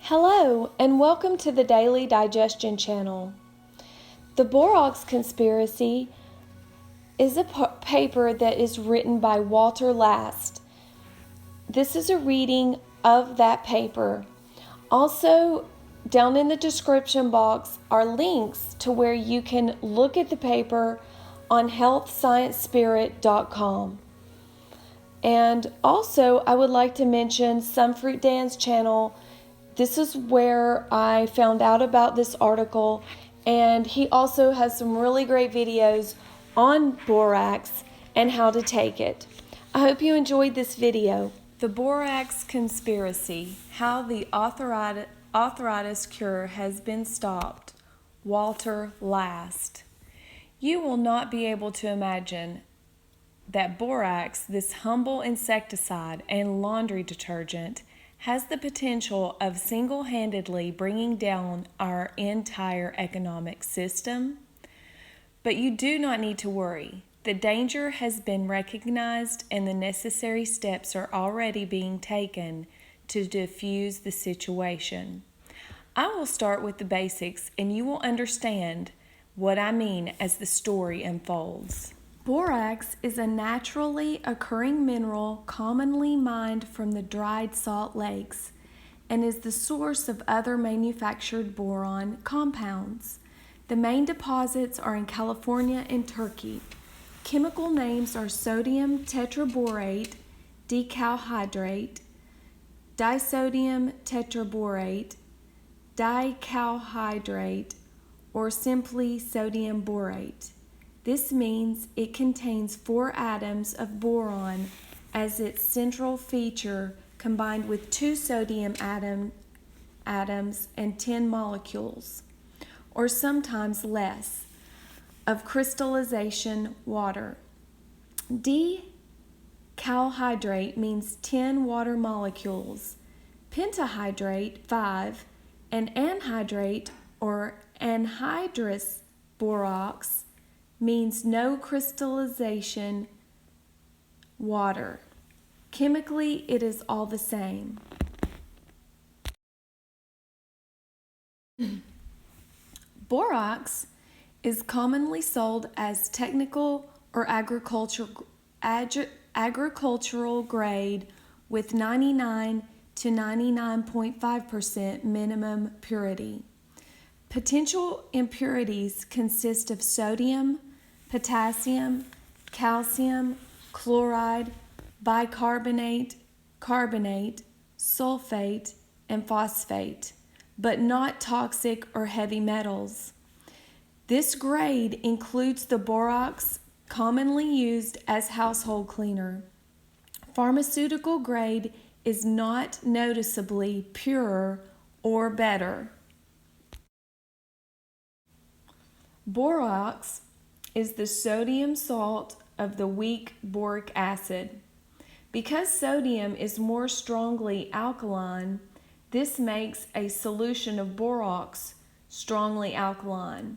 Hello, and welcome to the Daily Digestion Channel. The Borax Conspiracy is a paper that is written by Walter Last. This is a reading of that paper. Also, down in the description box are links to where you can look at the paper on healthsciencespirit.com. And also, I would like to mention Some Fruit Dan's channel. This is where I found out about this article, and he also has some really great videos on borax and how to take it. I hope you enjoyed this video. The Borax Conspiracy, How the Arthritis Cure Has Been Stopped. Walter Last. You will not be able to imagine that borax, this humble insecticide and laundry detergent, has the potential of single-handedly bringing down our entire economic system. But you do not need to worry. The danger has been recognized and the necessary steps are already being taken to diffuse the situation. I will start with the basics and you will understand what I mean as the story unfolds. Borax is a naturally occurring mineral commonly mined from the dried salt lakes and is the source of other manufactured boron compounds. The main deposits are in California and Turkey. Chemical names are sodium tetraborate, dicalhydrate, disodium tetraborate, dicalhydrate, or simply sodium borate. This means it contains 4 atoms of boron as its central feature, combined with 2 sodium atoms and 10 molecules, or sometimes less, of crystallization water. Dicalhydrate means 10 water molecules, pentahydrate 5, and anhydrate or anhydrous borax means no crystallization water. Chemically, it is all the same. Borax is commonly sold as technical or agricultural grade with 99 to 99.5% minimum purity. Potential impurities consist of sodium, potassium, calcium, chloride, bicarbonate, carbonate, sulfate, and phosphate, but not toxic or heavy metals. This grade includes the borax commonly used as household cleaner. Pharmaceutical grade is not noticeably purer or better. Borax is the sodium salt of the weak boric acid. Because sodium is more strongly alkaline, this makes a solution of borax strongly alkaline,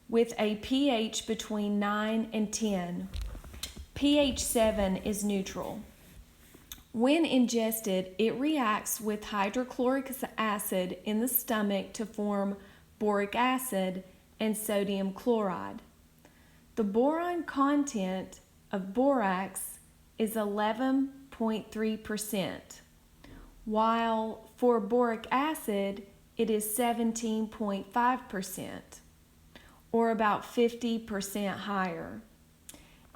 with a pH between 9 and 10. pH 7 is neutral. When ingested, it reacts with hydrochloric acid in the stomach to form boric acid and sodium chloride. The boron content of borax is 11.3%, while for boric acid it is 17.5%, or about 50% higher.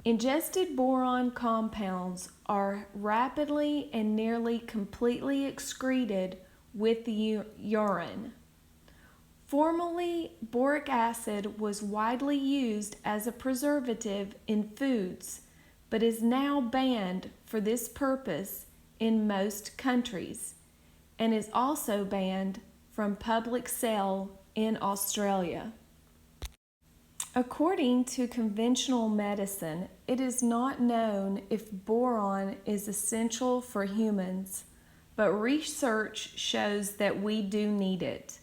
Ingested boron compounds are rapidly and nearly completely excreted with the urine. Formerly, boric acid was widely used as a preservative in foods, but is now banned for this purpose in most countries, and is also banned from public sale in Australia. According to conventional medicine, it is not known if boron is essential for humans, but research shows that we do need it.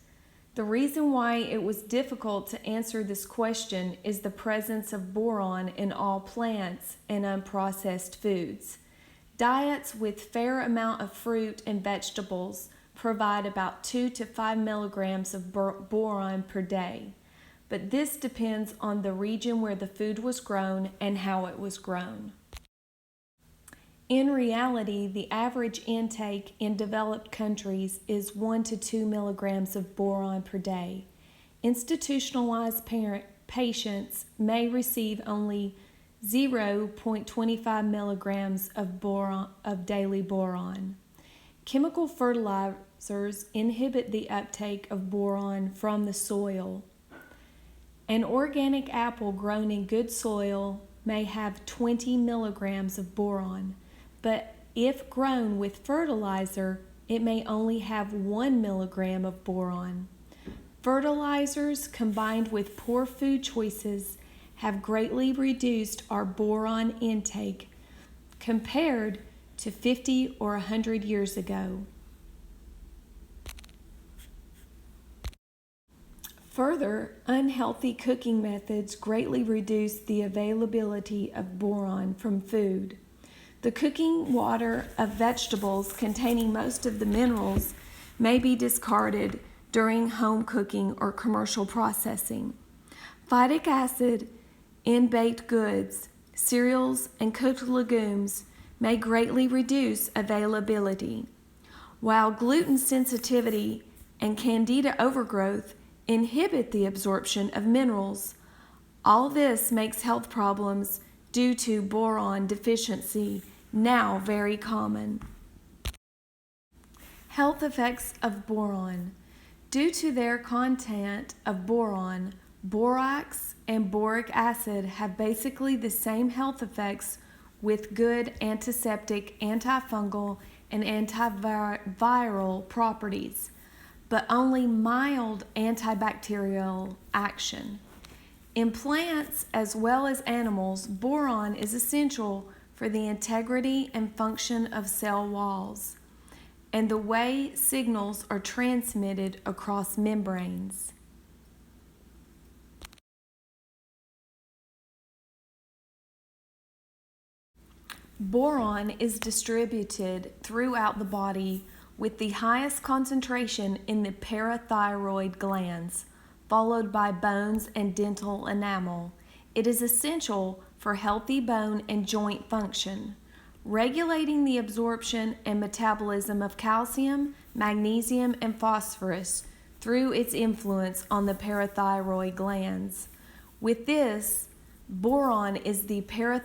The reason why it was difficult to answer this question is the presence of boron in all plants and unprocessed foods. Diets with fair amount of fruit and vegetables provide about 2 to 5 milligrams of boron per day, but this depends on the region where the food was grown and how it was grown. In reality, the average intake in developed countries is 1 to 2 milligrams of boron per day. Institutionalized patients may receive only 0.25 milligrams of daily boron. Chemical fertilizers inhibit the uptake of boron from the soil. An organic apple grown in good soil may have 20 milligrams of boron, but if grown with fertilizer, it may only have 1 milligram of boron. Fertilizers combined with poor food choices have greatly reduced our boron intake compared to 50 or 100 years ago. Further, unhealthy cooking methods greatly reduce the availability of boron from food. The cooking water of vegetables containing most of the minerals may be discarded during home cooking or commercial processing. Phytic acid in baked goods, cereals, and cooked legumes may greatly reduce availability, while gluten sensitivity and candida overgrowth inhibit the absorption of minerals. All this makes health problems due to boron deficiency now very common. Health effects of boron. Due to their content of boron, borax and boric acid have basically the same health effects with good antiseptic, antifungal, and antiviral properties, but only mild antibacterial action. In plants as well as animals, boron is essential for the integrity and function of cell walls and the way signals are transmitted across membranes. Boron is distributed throughout the body with the highest concentration in the parathyroid glands, followed by bones and dental enamel. It is essential for healthy bone and joint function, regulating the absorption and metabolism of calcium, magnesium, and phosphorus through its influence on the parathyroid glands. With this, boron is for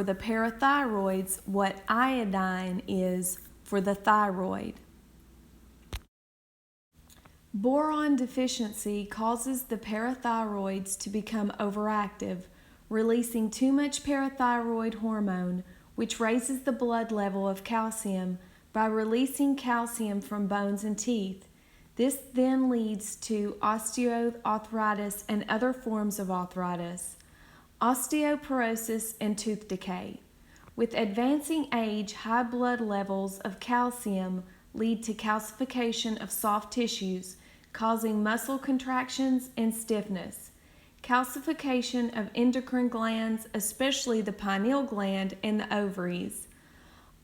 the parathyroids what iodine is for the thyroid. Boron deficiency causes the parathyroids to become overactive, releasing too much parathyroid hormone, which raises the blood level of calcium by releasing calcium from bones and teeth. This then leads to osteoarthritis and other forms of arthritis, osteoporosis, and tooth decay. With advancing age, high blood levels of calcium lead to calcification of soft tissues, causing muscle contractions and stiffness. Calcification of endocrine glands, especially the pineal gland and the ovaries.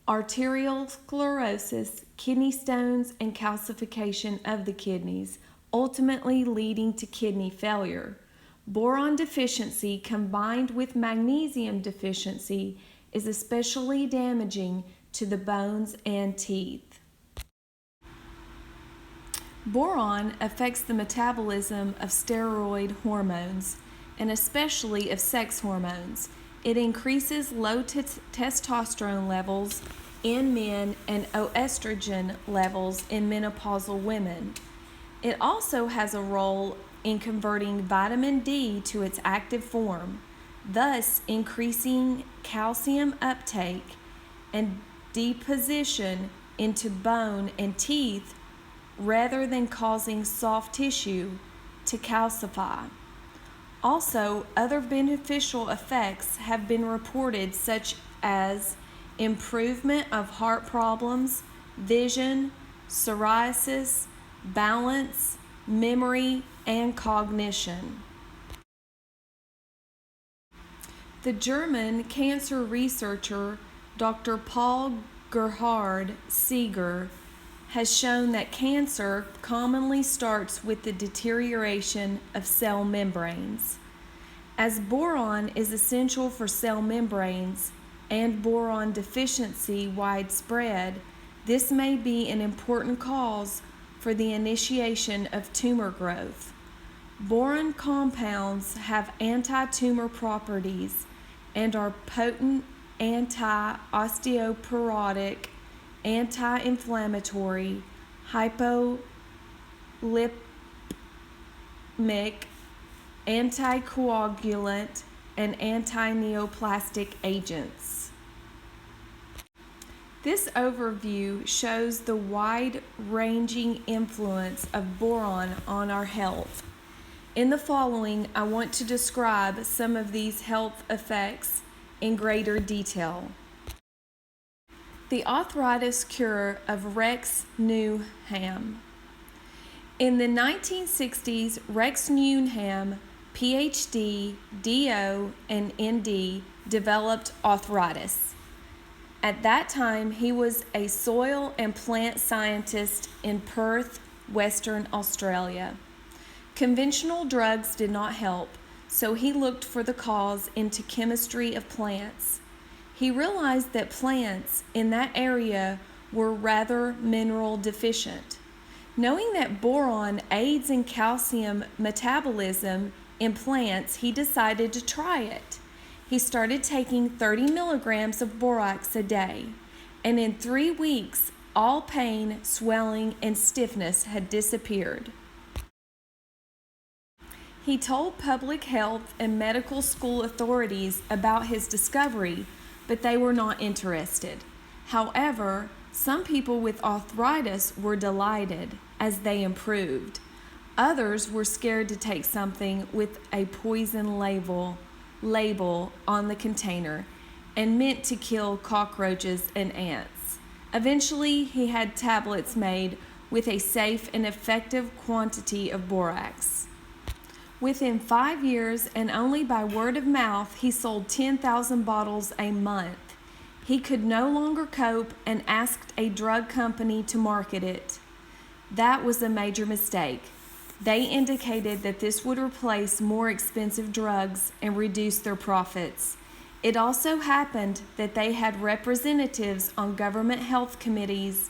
Arterial sclerosis, kidney stones, and calcification of the kidneys, ultimately leading to kidney failure. Boron deficiency combined with magnesium deficiency is especially damaging to the bones and teeth. Boron affects the metabolism of steroid hormones, and especially of sex hormones. It increases low testosterone levels in men and estrogen levels in menopausal women. It also has a role in converting vitamin D to its active form, thus increasing calcium uptake and deposition into bone and teeth rather than causing soft tissue to calcify. Also, other beneficial effects have been reported, such as improvement of heart problems, vision, psoriasis, balance, memory, and cognition. The German cancer researcher Dr. Paul Gerhard Seeger has shown that cancer commonly starts with the deterioration of cell membranes. As boron is essential for cell membranes and boron deficiency widespread, this may be an important cause for the initiation of tumor growth. Boron compounds have anti-tumor properties and are potent anti-osteoporotic, anti-inflammatory, hypolipemic, anticoagulant, and anti-neoplastic agents. This overview shows the wide-ranging influence of boron on our health. In the following, I want to describe some of these health effects in greater detail. The arthritis cure of Rex Newnham. In the 1960s, Rex Newnham, PhD, DO, and ND, developed arthritis. At that time, he was a soil and plant scientist in Perth, Western Australia. Conventional drugs did not help, so he looked for the cause into chemistry of plants. He realized that plants in that area were rather mineral deficient. Knowing that boron aids in calcium metabolism in plants, he decided to try it. He started taking 30 milligrams of borax a day, and in 3 weeks, all pain, swelling, and stiffness had disappeared. He told public health and medical school authorities about his discovery, but they were not interested. However, some people with arthritis were delighted as they improved. Others were scared to take something with a poison label on the container and meant to kill cockroaches and ants. Eventually, he had tablets made with a safe and effective quantity of borax. Within 5 years, and only by word of mouth, he sold 10,000 bottles a month. He could no longer cope and asked a drug company to market it. That was a major mistake. They indicated that this would replace more expensive drugs and reduce their profits. It also happened that they had representatives on government health committees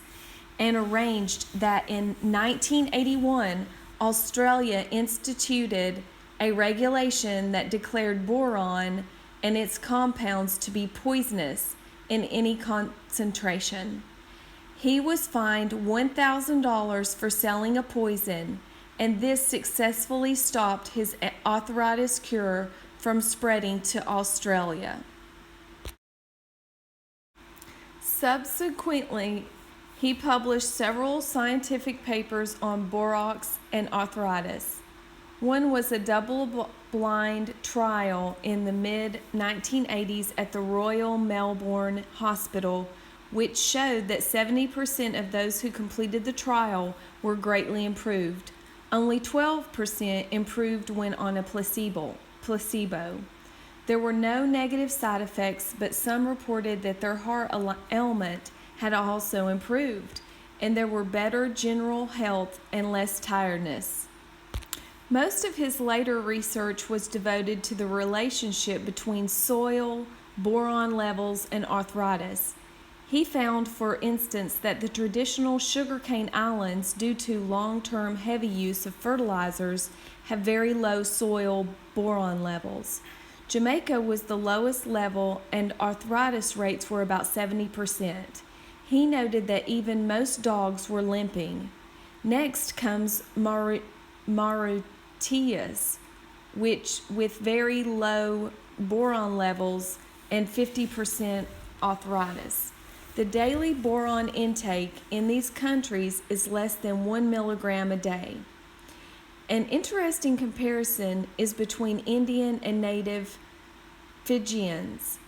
and arranged that in 1981, Australia instituted a regulation that declared boron and its compounds to be poisonous in any concentration. He was fined $1,000 for selling a poison, and this successfully stopped his arthritis cure from spreading to Australia. Subsequently, he published several scientific papers on borax and arthritis. One was a double-blind trial in the mid-1980s at the Royal Melbourne Hospital, which showed that 70% of those who completed the trial were greatly improved. Only 12% improved when on a placebo. There were no negative side effects, but some reported that their heart ailment had also improved, and there were better general health and less tiredness. Most of his later research was devoted to the relationship between soil, boron levels, and arthritis. He found, for instance, that the traditional sugarcane islands, due to long-term heavy use of fertilizers, have very low soil boron levels. Jamaica was the lowest level, and arthritis rates were about 70%. He noted that even most dogs were limping. Next comes Mauritius, which with very low boron levels and 50% arthritis. The daily boron intake in these countries is less than 1 milligram a day. An interesting comparison is between Indian and native Fijians.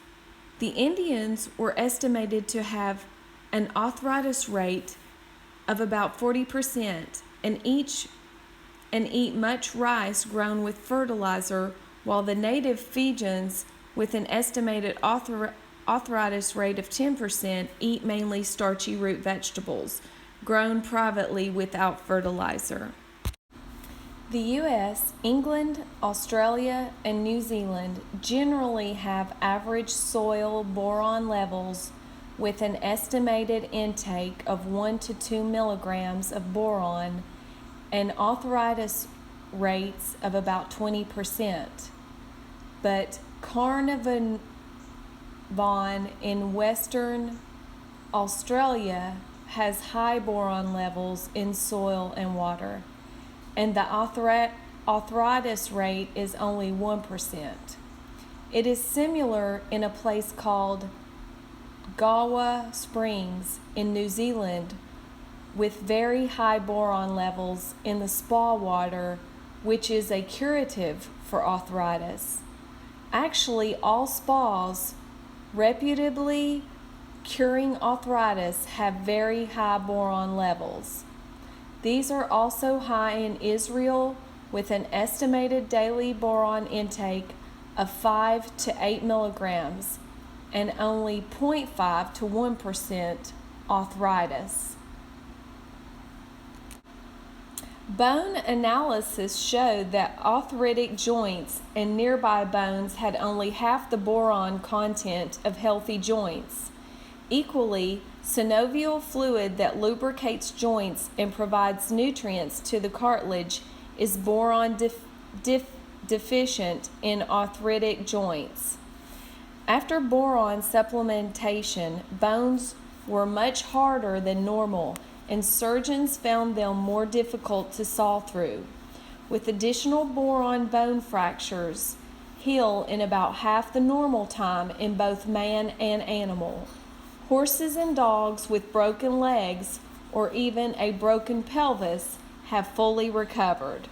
The Indians were estimated to have an arthritis rate of about 40% and eat much rice grown with fertilizer, while the native Fijians with an estimated arthritis rate of 10% eat mainly starchy root vegetables, grown privately without fertilizer. The U.S., England, Australia, and New Zealand generally have average soil boron levels with an estimated intake of 1 to 2 milligrams of boron and arthritis rates of about 20%. But Carnarvon in Western Australia has high boron levels in soil and water, and the arthritis rate is only 1%. It is similar in a place called Galwa Springs in New Zealand, with very high boron levels in the spa water, which is a curative for arthritis. Actually, all spas reputably curing arthritis have very high boron levels. These are also high in Israel, with an estimated daily boron intake of 5 to 8 milligrams and only 0.5 to 1% arthritis. Bone analysis showed that arthritic joints and nearby bones had only half the boron content of healthy joints. Equally, synovial fluid that lubricates joints and provides nutrients to the cartilage is boron deficient in arthritic joints. After boron supplementation, bones were much harder than normal, and surgeons found them more difficult to saw through. With additional boron, bone fractures heal in about half the normal time in both man and animal. Horses and dogs with broken legs or even a broken pelvis have fully recovered.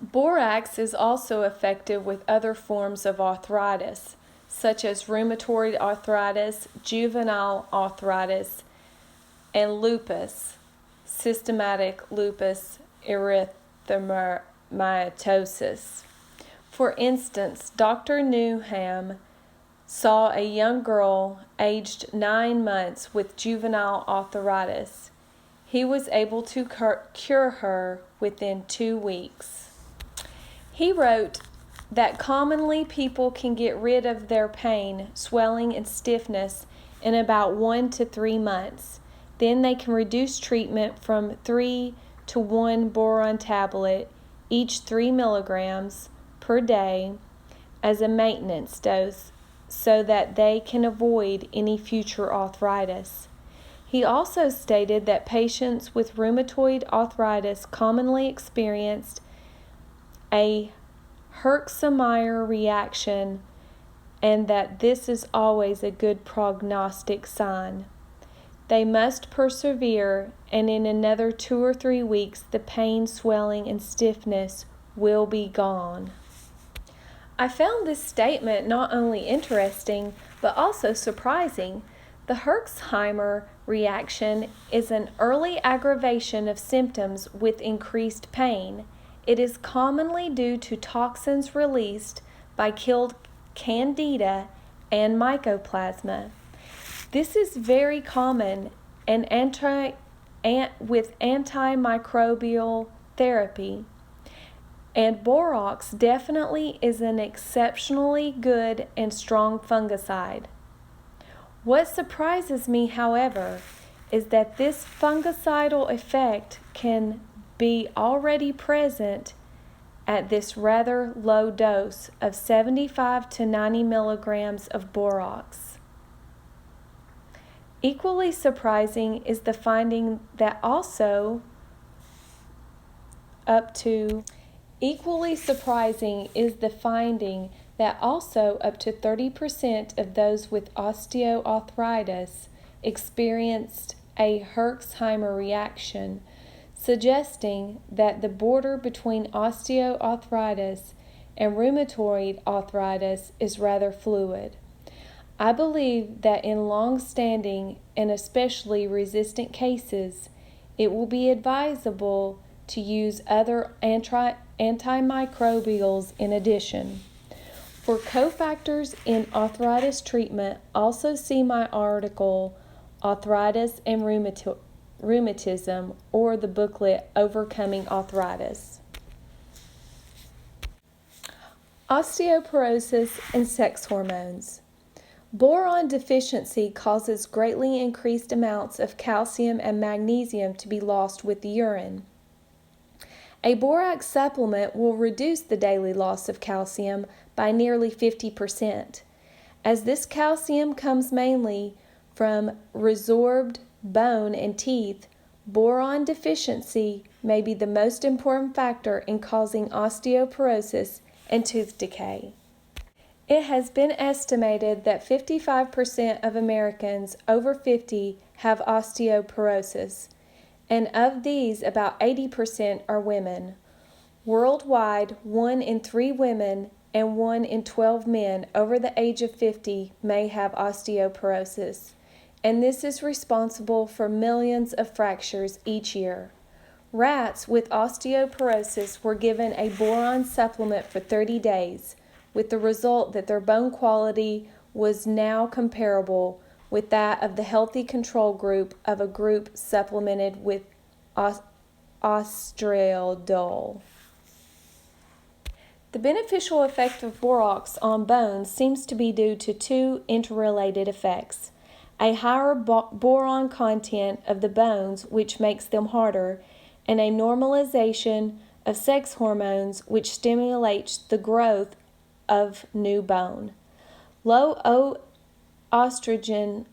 Borax is also effective with other forms of arthritis, such as rheumatoid arthritis, juvenile arthritis, and lupus, systematic lupus erythematosus. For instance, Dr. Newham saw a young girl aged 9 months with juvenile arthritis. He was able to cure her within 2 weeks. He wrote that commonly people can get rid of their pain, swelling, and stiffness in about 1 to 3 months. Then they can reduce treatment from 3 to 1 boron tablet, each 3 milligrams per day, as a maintenance dose so that they can avoid any future arthritis. He also stated that patients with rheumatoid arthritis commonly experienced a Herxheimer reaction and that this is always a good prognostic sign. They must persevere, and in another 2 or 3 weeks the pain, swelling, and stiffness will be gone. I found this statement not only interesting, but also surprising. The Herxheimer reaction is an early aggravation of symptoms with increased pain. It is commonly due to toxins released by killed candida and mycoplasma. This is very common and with antimicrobial therapy, and borax definitely is an exceptionally good and strong fungicide. What surprises me, however, is that this fungicidal effect can be already present at this rather low dose of 75 to 90 milligrams of borax. Equally surprising is the finding that also up to 30% of those with osteoarthritis experienced a Herxheimer reaction, suggesting that the border between osteoarthritis and rheumatoid arthritis is rather fluid. I believe that in long-standing and especially resistant cases, it will be advisable to use other antimicrobials in addition. For cofactors in arthritis treatment, also see my article, Arthritis and Rheumatism, or the booklet, Overcoming Arthritis. Osteoporosis and sex hormones. Boron deficiency causes greatly increased amounts of calcium and magnesium to be lost with the urine. A borax supplement will reduce the daily loss of calcium by nearly 50%. As this calcium comes mainly from resorbed bone and teeth, boron deficiency may be the most important factor in causing osteoporosis and tooth decay. It has been estimated that 55% of Americans over 50 have osteoporosis, and of these, about 80% are women. Worldwide, 1 in 3 women and 1 in 12 men over the age of 50 may have osteoporosis, and this is responsible for millions of fractures each year. Rats with osteoporosis were given a boron supplement for 30 days, with the result that their bone quality was now comparable with that of the healthy control group of a group supplemented with ostraldol. The beneficial effect of borax on bones seems to be due to 2 interrelated effects: a higher boron content of the bones, which makes them harder, and a normalization of sex hormones, which stimulates the growth of new bone. Low estrogen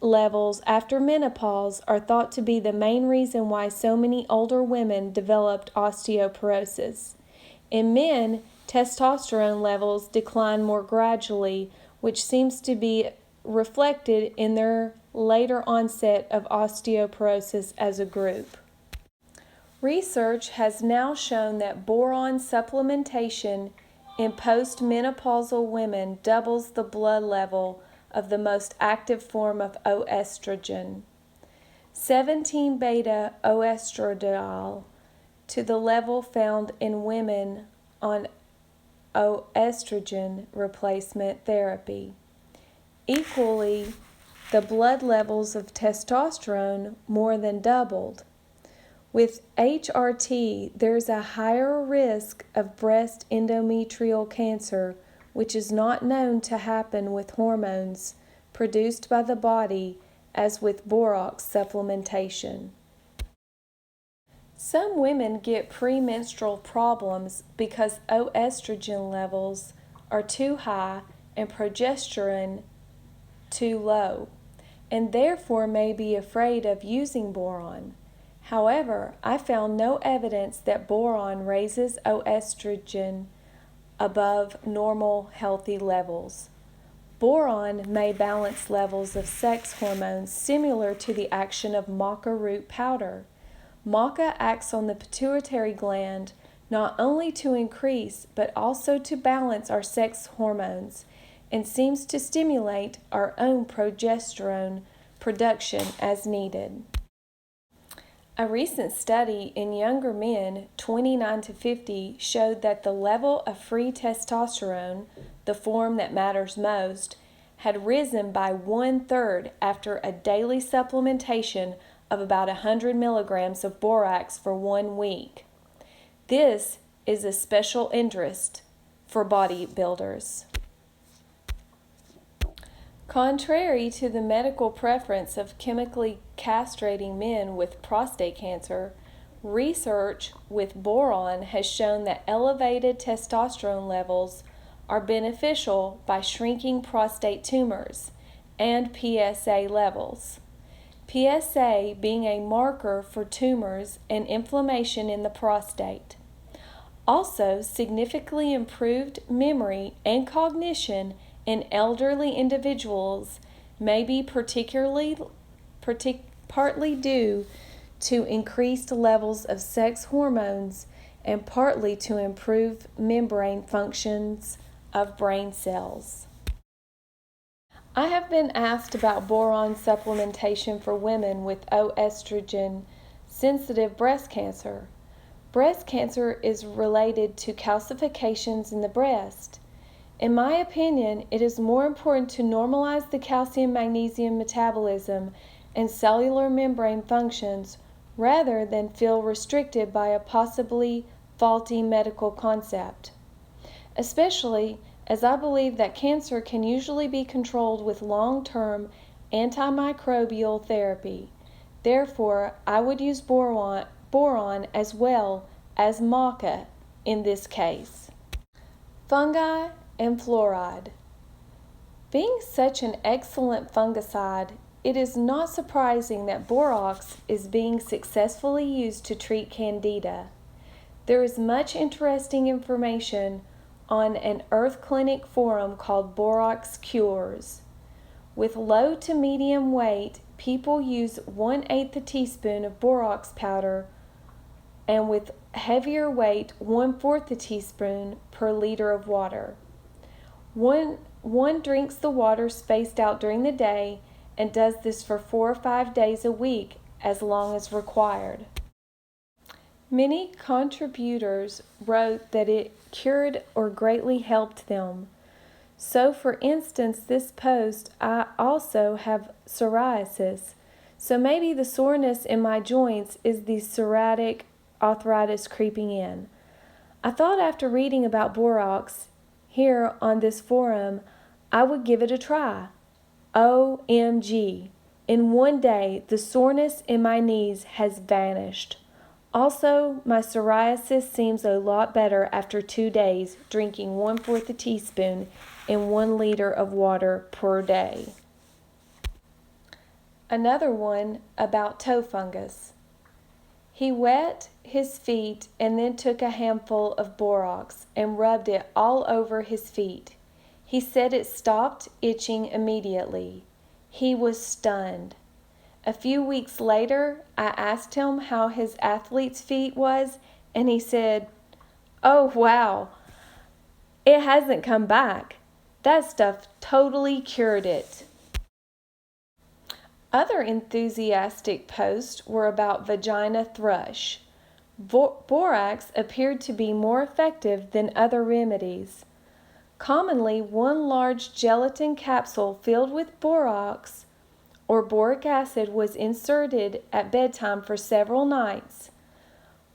levels after menopause are thought to be the main reason why so many older women developed osteoporosis. In men, testosterone levels decline more gradually, which seems to be reflected in their later onset of osteoporosis as a group. Research has now shown that boron supplementation in postmenopausal women doubles the blood level of the most active form of oestrogen, 17-beta-oestradiol, to the level found in women on oestrogen replacement therapy. Equally, the blood levels of testosterone more than doubled. With HRT, there's a higher risk of breast endometrial cancer, which is not known to happen with hormones produced by the body as with borax supplementation. Some women get premenstrual problems because oestrogen levels are too high and progesterone too low, and therefore may be afraid of using boron. However, I found no evidence that boron raises oestrogen above normal healthy levels. Boron may balance levels of sex hormones similar to the action of maca root powder. Maca acts on the pituitary gland not only to increase but also to balance our sex hormones and seems to stimulate our own progesterone production as needed. A recent study in younger men, 29 to 50, showed that the level of free testosterone, the form that matters most, had risen by 1/3 after a daily supplementation of about 100 milligrams of borax for 1 week. This is a special interest for bodybuilders. Contrary to the medical preference of chemically castrating men with prostate cancer, research with boron has shown that elevated testosterone levels are beneficial by shrinking prostate tumors and PSA levels. PSA being a marker for tumors and inflammation in the prostate. Also, significantly improved memory and cognition in elderly individuals may be partly due to increased levels of sex hormones and partly to improved membrane functions of brain cells. I have been asked about boron supplementation for women with oestrogen sensitive breast cancer. Breast cancer is related to calcifications in the breast. In my opinion, it is more important to normalize the calcium-magnesium metabolism and cellular membrane functions rather than feel restricted by a possibly faulty medical concept. Especially as I believe that cancer can usually be controlled with long-term antimicrobial therapy. Therefore, I would use boron as well as maca in this case. Fungi and fluoride. Being such an excellent fungicide, it is not surprising that borax is being successfully used to treat candida. There is much interesting information on an Earth Clinic forum called Borax Cures. With low to medium weight, people use 1/8 a teaspoon of borax powder, and with heavier weight, 1/4 a teaspoon per liter of water. One drinks the water spaced out during the day and does this for 4 or 5 days a week as long as required. Many contributors wrote that it cured or greatly helped them. So for instance, this post, I also have psoriasis, so maybe the soreness in my joints is the psoriatic arthritis creeping in. I thought after reading about borax here on this forum, I would give it a try. OMG. In one day, the soreness in my knees has vanished. Also, my psoriasis seems a lot better after 2 days drinking 1/4 a teaspoon in 1 liter of water per day. Another one about toe fungus. He wet his feet and then took a handful of borax and rubbed it all over his feet. He said it stopped itching immediately. He was stunned. A few weeks later, I asked him how his athlete's feet was, and he said, "Oh wow, it hasn't come back. That stuff totally cured it." Other enthusiastic posts were about Vagina Thrush. Borax appeared to be more effective than other remedies. Commonly, 1 large gelatin capsule filled with borax or boric acid was inserted at bedtime for several nights,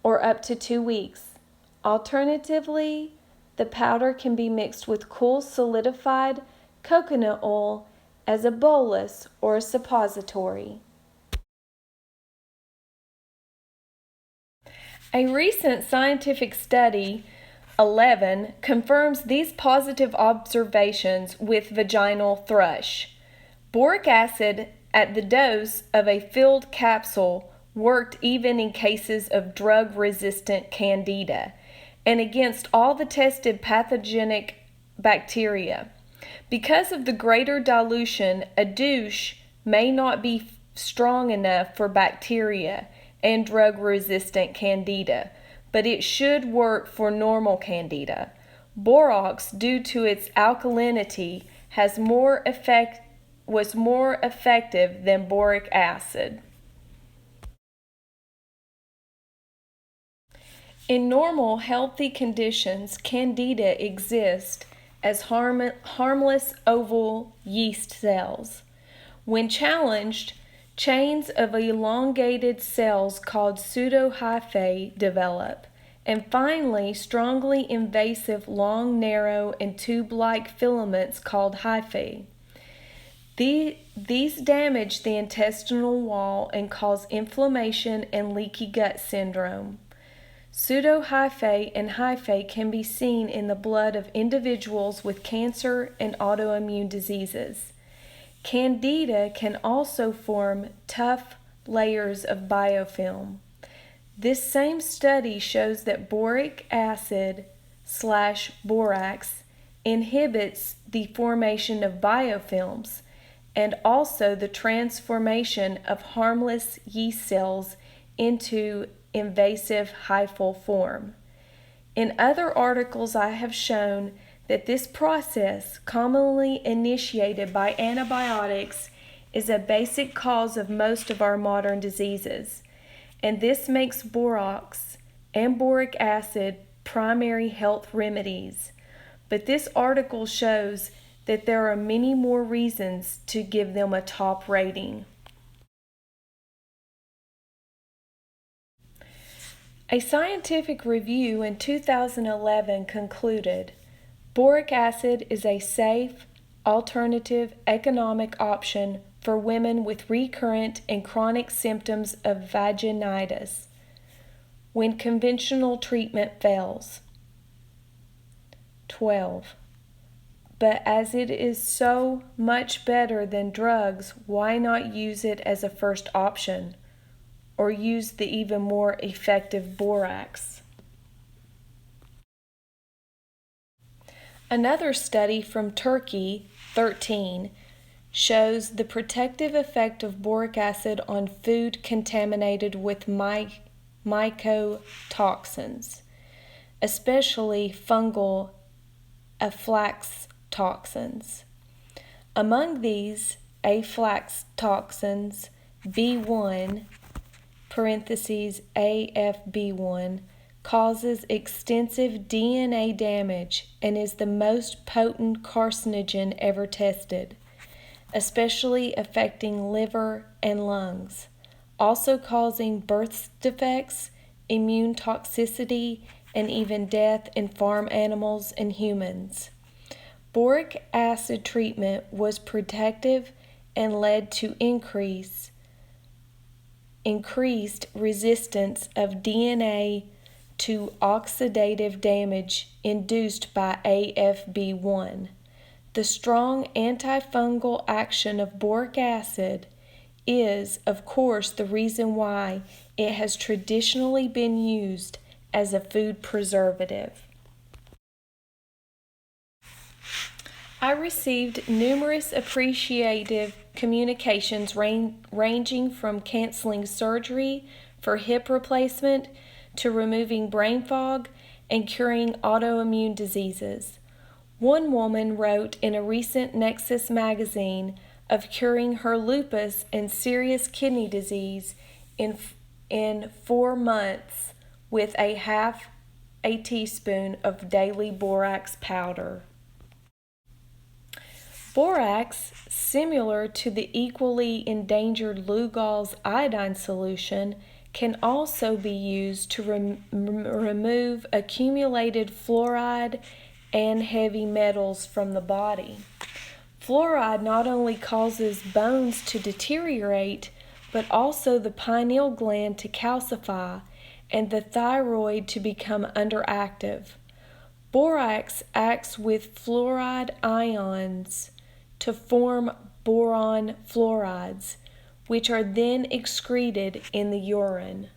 or up to 2 weeks. Alternatively, the powder can be mixed with cool solidified coconut oil as a bolus or a suppository. A recent scientific study, 11, confirms these positive observations with vaginal thrush. Boric acid at the dose of a filled capsule worked even in cases of drug-resistant candida and against all the tested pathogenic bacteria. Because of the greater dilution, a douche may not be strong enough for bacteria and drug-resistant candida, but it should work for normal candida. Borax, due to its alkalinity, was more effective than boric acid. In normal, healthy conditions, candida exist as harmless oval yeast cells. When challenged, chains of elongated cells called pseudohyphae develop, and finally, strongly invasive long, narrow, and tube-like filaments called hyphae. These damage the intestinal wall and cause inflammation and leaky gut syndrome. Pseudohyphae and hyphae can be seen in the blood of individuals with cancer and autoimmune diseases. Candida can also form tough layers of biofilm. This same study shows that boric acid/borax inhibits the formation of biofilms and also the transformation of harmless yeast cells into invasive hyphal form. In other articles, I have shown that this process, commonly initiated by antibiotics, is a basic cause of most of our modern diseases, and this makes borax and boric acid primary health remedies. but this article shows that there are many more reasons to give them a top rating. A scientific review in 2011 concluded, boric acid is a safe, alternative economic option for women with recurrent and chronic symptoms of vaginitis when conventional treatment fails. 12. But as it is so much better than drugs, why not use it as a first option? Or use the even more effective borax? Another study from Turkey, 13, shows the protective effect of boric acid on food contaminated with mycotoxins, especially fungal aflatoxins. Among these aflatoxins, B1 (AFB1) causes extensive DNA damage and is the most potent carcinogen ever tested, especially affecting liver and lungs, also causing birth defects, immune toxicity, and even death in farm animals and humans. Boric acid treatment was protective and led to increased resistance of DNA to oxidative damage induced by AFB1. The strong antifungal action of boric acid is, of course, the reason why it has traditionally been used as a food preservative. I received numerous appreciative communications ranging from canceling surgery for hip replacement to removing brain fog and curing autoimmune diseases. One woman wrote in a recent Nexus magazine of curing her lupus and serious kidney disease in 4 months with a half a teaspoon of daily borax powder. Borax, similar to the equally endangered Lugol's iodine solution, can also be used to remove accumulated fluoride and heavy metals from the body. Fluoride not only causes bones to deteriorate, but also the pineal gland to calcify and the thyroid to become underactive. Borax acts with fluoride ions to form boron fluorides, which are then excreted in the urine.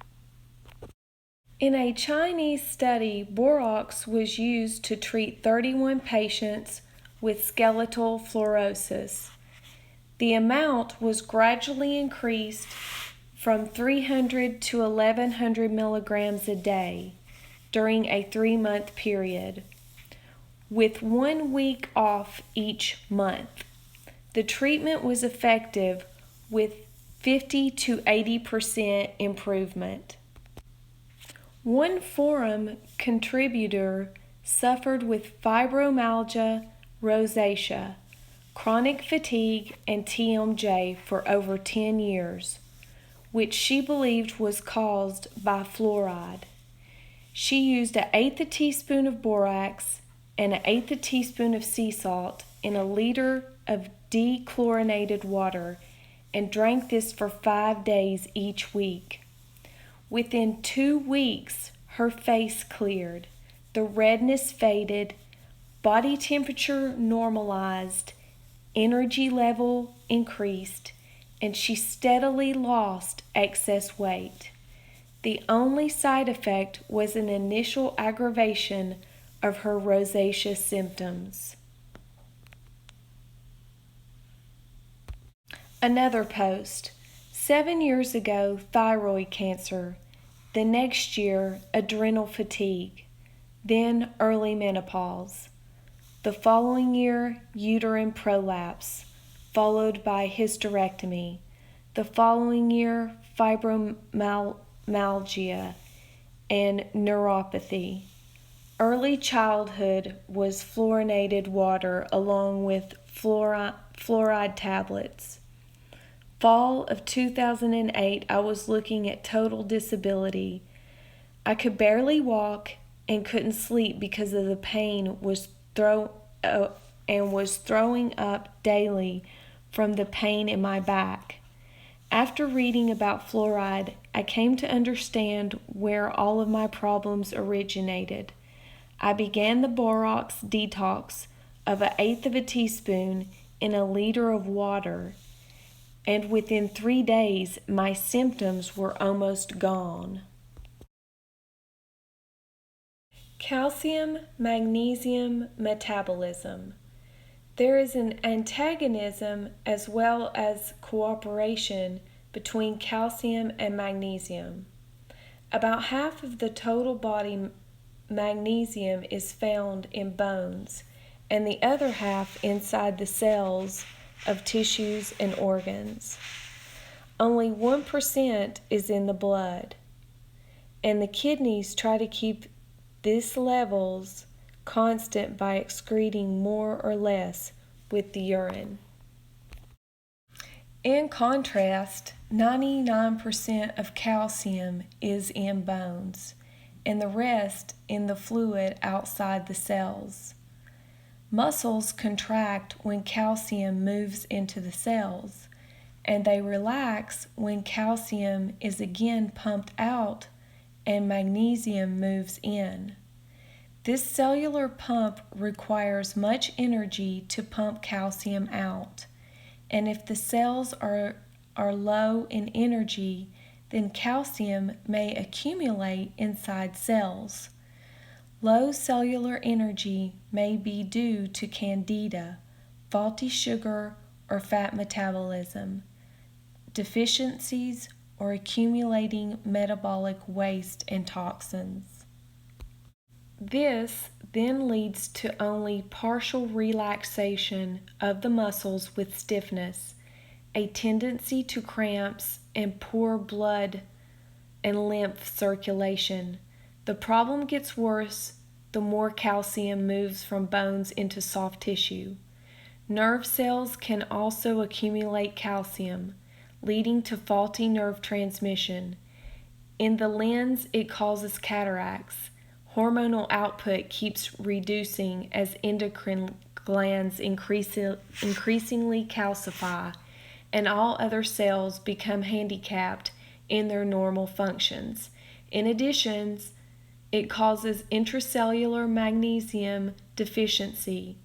In a Chinese study, borax was used to treat 31 patients with skeletal fluorosis. The amount was gradually increased from 300 to 1100 milligrams a day during a 3-month period, with 1 week off each month. The treatment was effective with 50 to 80% improvement. One forum contributor suffered with fibromyalgia, rosacea, chronic fatigue, and TMJ for over 10 years, which she believed was caused by fluoride. She used 1/8 teaspoon of borax and 1/8 teaspoon of sea salt in a liter of dechlorinated water and drank this for 5 days each week. Within 2 weeks, her face cleared, the redness faded, body temperature normalized, energy level increased, and she steadily lost excess weight. The only side effect was an initial aggravation of her rosacea symptoms. Another post. 7 years ago, thyroid cancer. The next year, adrenal fatigue. Then early menopause. The following year, uterine prolapse, followed by hysterectomy. The following year, fibromyalgia and neuropathy. Early childhood was fluorinated water along with fluoride tablets. Fall of 2008, I was looking at total disability. I could barely walk and couldn't sleep because of the pain was throwing up daily from the pain in my back. After reading about fluoride, I came to understand where all of my problems originated. I began the borax detox of 1/8 of a teaspoon in a liter of water, and within 3 days my symptoms were almost gone. Calcium-Magnesium Metabolism. There is an antagonism as well as cooperation between calcium and magnesium. About half of the total body magnesium is found in bones, and the other half inside the cells of tissues and organs. Only 1% is in the blood, and the kidneys try to keep these levels constant by excreting more or less with the urine. In contrast, 99% of calcium is in bones, and the rest in the fluid outside the cells. Muscles contract when calcium moves into the cells, and they relax when calcium is again pumped out and magnesium moves in. This cellular pump requires much energy to pump calcium out, and if the cells are low in energy, then calcium may accumulate inside cells. Low cellular energy may be due to candida, faulty sugar or fat metabolism, deficiencies, or accumulating metabolic waste and toxins. This then leads to only partial relaxation of the muscles with stiffness, a tendency to cramps, and poor blood and lymph circulation. The problem gets worse the more calcium moves from bones into soft tissue. Nerve cells can also accumulate calcium, leading to faulty nerve transmission. In the lens, it causes cataracts. Hormonal output keeps reducing as endocrine glands increasingly calcify, and all other cells become handicapped in their normal functions. In addition, it causes intracellular magnesium deficiency.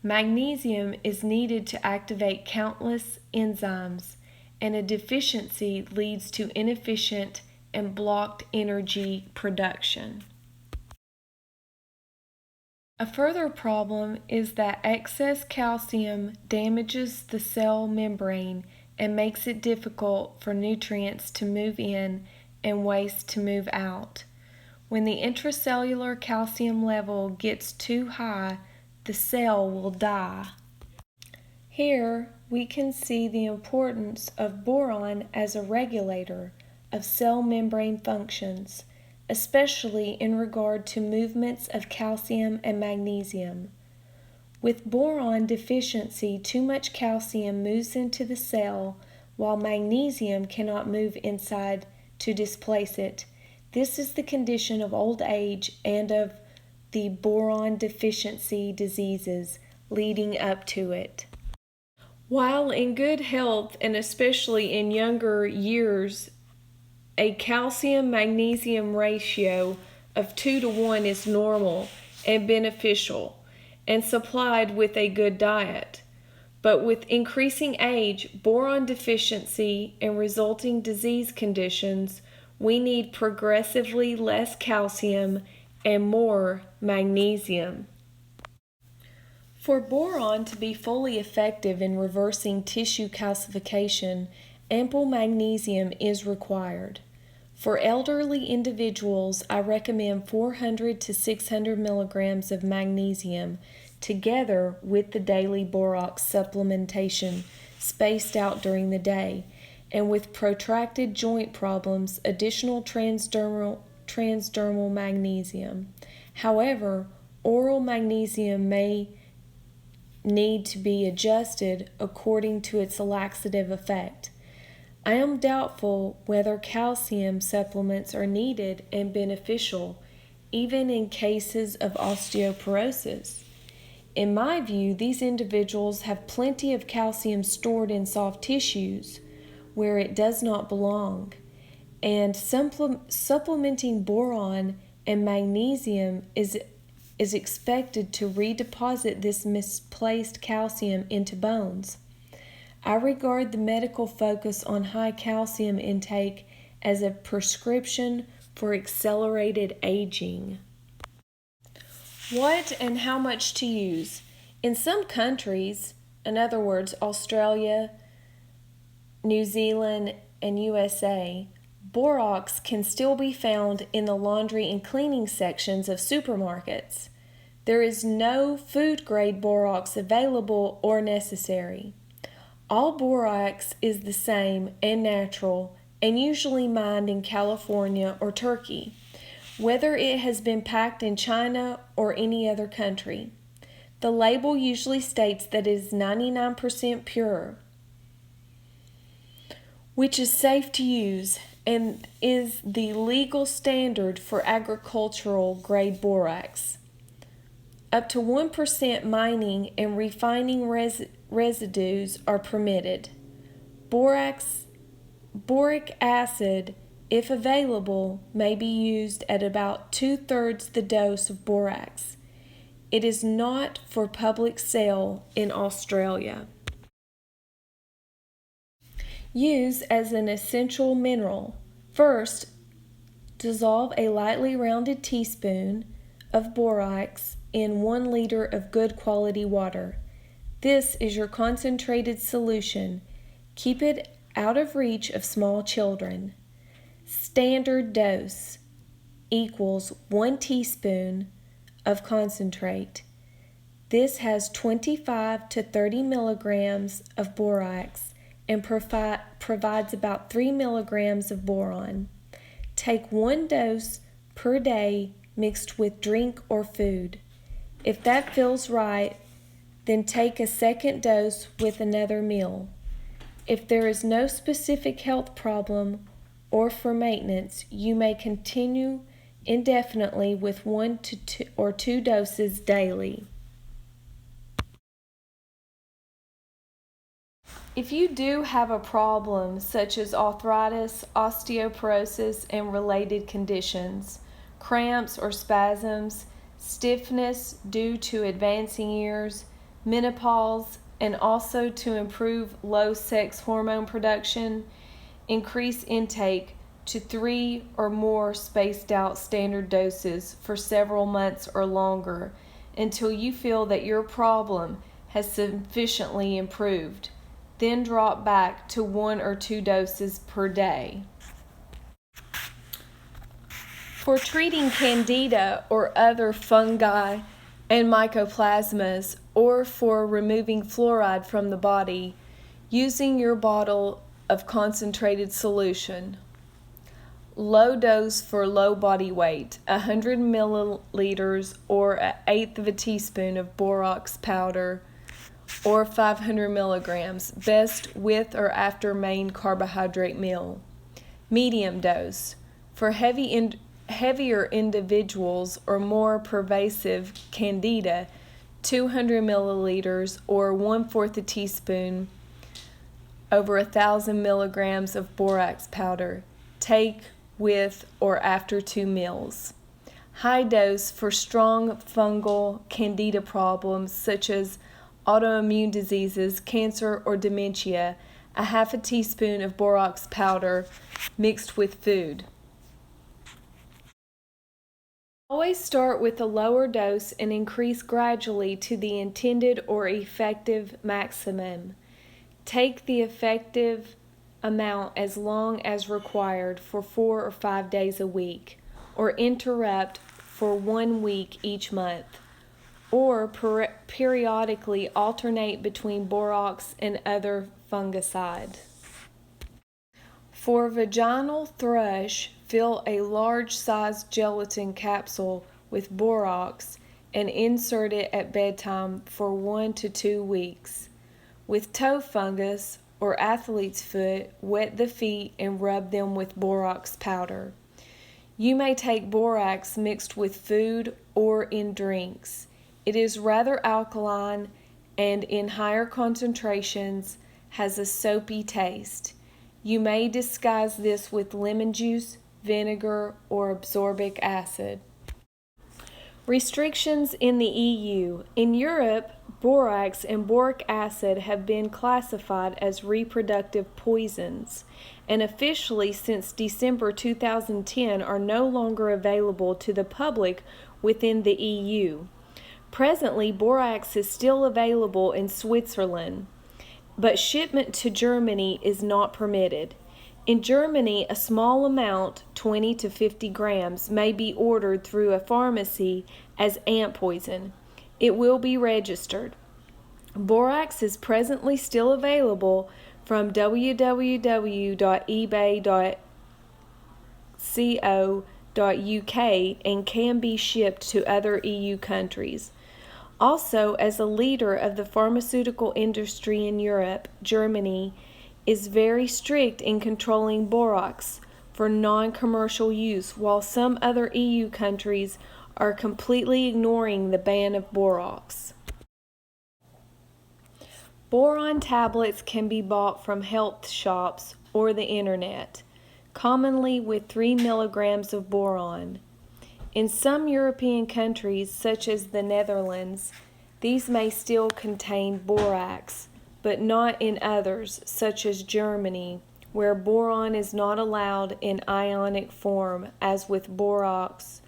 Magnesium is needed to activate countless enzymes, and a deficiency leads to inefficient and blocked energy production. A further problem is that excess calcium damages the cell membrane and makes it difficult for nutrients to move in and waste to move out. When the intracellular calcium level gets too high, the cell will die. Here we can see the importance of boron as a regulator of cell membrane functions, especially in regard to movements of calcium and magnesium. With boron deficiency, too much calcium moves into the cell while magnesium cannot move inside to displace it. This is the condition of old age and of the boron deficiency diseases leading up to it. While in good health, and especially in younger years, a calcium-magnesium ratio of 2:1 is normal and beneficial and supplied with a good diet. But with increasing age, boron deficiency, and resulting disease conditions, we need progressively less calcium and more magnesium. For boron to be fully effective in reversing tissue calcification, ample magnesium is required. For elderly individuals, I recommend 400 to 600 milligrams of magnesium together with the daily borax supplementation spaced out during the day, and with protracted joint problems, additional transdermal magnesium. However, oral magnesium may need to be adjusted according to its laxative effect. I am doubtful whether calcium supplements are needed and beneficial, even in cases of osteoporosis. In my view, these individuals have plenty of calcium stored in soft tissues where it does not belong, and supplementing boron and magnesium is expected to redeposit this misplaced calcium into bones. I regard the medical focus on high calcium intake as a prescription for accelerated aging. What and how much to use? In some countries, in other words, Australia, New Zealand, and USA, borax can still be found in the laundry and cleaning sections of supermarkets. There is no food-grade borax available or necessary. All borax is the same and natural and usually mined in California or Turkey, whether it has been packed in China or any other country. The label usually states that it is 99% pure, which is safe to use and is the legal standard for agricultural grade borax. Up to 1% mining and refining residues are permitted. Boric acid, if available, may be used at about 2/3 the dose of borax. It is not for public sale in Australia. Use as an essential mineral. First, dissolve a lightly rounded teaspoon of borax in 1 liter of good quality water. This is your concentrated solution. Keep it out of reach of small children. Standard dose equals 1 teaspoon of concentrate. This has 25 to 30 milligrams of borax and provides about 3 milligrams of boron. Take 1 dose per day mixed with drink or food. If that feels right, then take a second dose with another meal. If there is no specific health problem or for maintenance, you may continue indefinitely with 1 or 2 doses daily. If you do have a problem such as arthritis, osteoporosis, and related conditions, cramps or spasms, stiffness due to advancing years, menopause, and also to improve low sex hormone production, increase intake to 3 or more spaced out standard doses for several months or longer until you feel that your problem has sufficiently improved. Then drop back to 1 or 2 doses per day. For treating candida or other fungi and mycoplasmas, or for removing fluoride from the body, using your bottle of concentrated solution. Low dose for low body weight, 100 milliliters or 1/8 of a teaspoon of borax powder, or 500 milligrams, best with or after main carbohydrate meal. Medium dose for heavier individuals or more pervasive candida, 200 milliliters or 1/4 a teaspoon over 1,000 milligrams of borax powder. Take with or after 2 meals. High dose for strong fungal candida problems such as autoimmune diseases, cancer, or dementia, 1/2 teaspoon of borax powder mixed with food. Always start with a lower dose and increase gradually to the intended or effective maximum. Take the effective amount as long as required for 4 or 5 days a week, or interrupt for 1 week each month, or periodically alternate between borax and other fungicide. For vaginal thrush, fill a large-sized gelatin capsule with borax and insert it at bedtime for 1 to 2 weeks. With toe fungus or athlete's foot, wet the feet and rub them with borax powder. You may take borax mixed with food or in drinks. It is rather alkaline and in higher concentrations has a soapy taste. You may disguise this with lemon juice, vinegar, or absorbic acid. Restrictions in the EU. In Europe, borax and boric acid have been classified as reproductive poisons, and officially since December 2010 are no longer available to the public within the EU. Presently, borax is still available in Switzerland, but shipment to Germany is not permitted. In Germany, a small amount, 20 to 50 grams, may be ordered through a pharmacy as ant poison. It will be registered. Borax is presently still available from www.ebay.co.uk and can be shipped to other EU countries. Also, as a leader of the pharmaceutical industry in Europe, Germany is very strict in controlling borax for non-commercial use, while some other EU countries are completely ignoring the ban of borax. Boron tablets can be bought from health shops or the internet, commonly with 3 milligrams of boron. In some European countries, such as the Netherlands, these may still contain borax, but not in others, such as Germany, where boron is not allowed in ionic form as with borax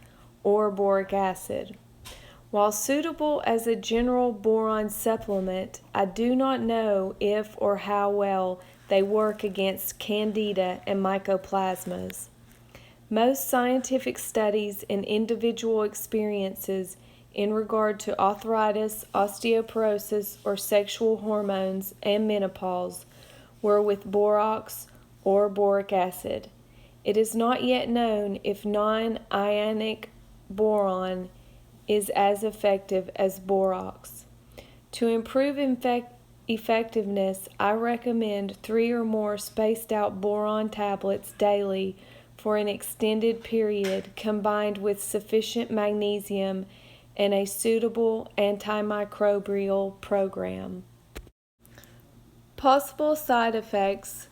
or boric acid. While suitable as a general boron supplement, I do not know if or how well they work against candida and mycoplasmas. Most scientific studies and individual experiences in regard to arthritis, osteoporosis, or sexual hormones and menopause were with borax or boric acid. It is not yet known if non-ionic boron is as effective as borax. To improve effectiveness, I recommend 3 or more spaced out boron tablets daily for an extended period, combined with sufficient magnesium and a suitable antimicrobial program. Possible side effects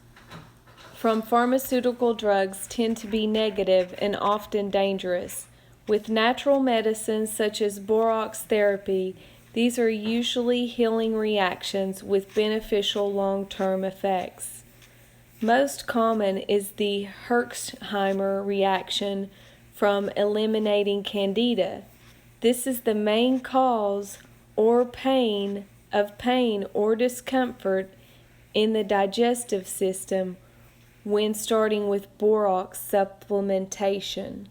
from pharmaceutical drugs tend to be negative and often dangerous. With natural medicines such as borax therapy, these are usually healing reactions with beneficial long-term effects. Most common is the Herxheimer reaction from eliminating candida. This is the main cause or pain or discomfort in the digestive system when starting with borax supplementation.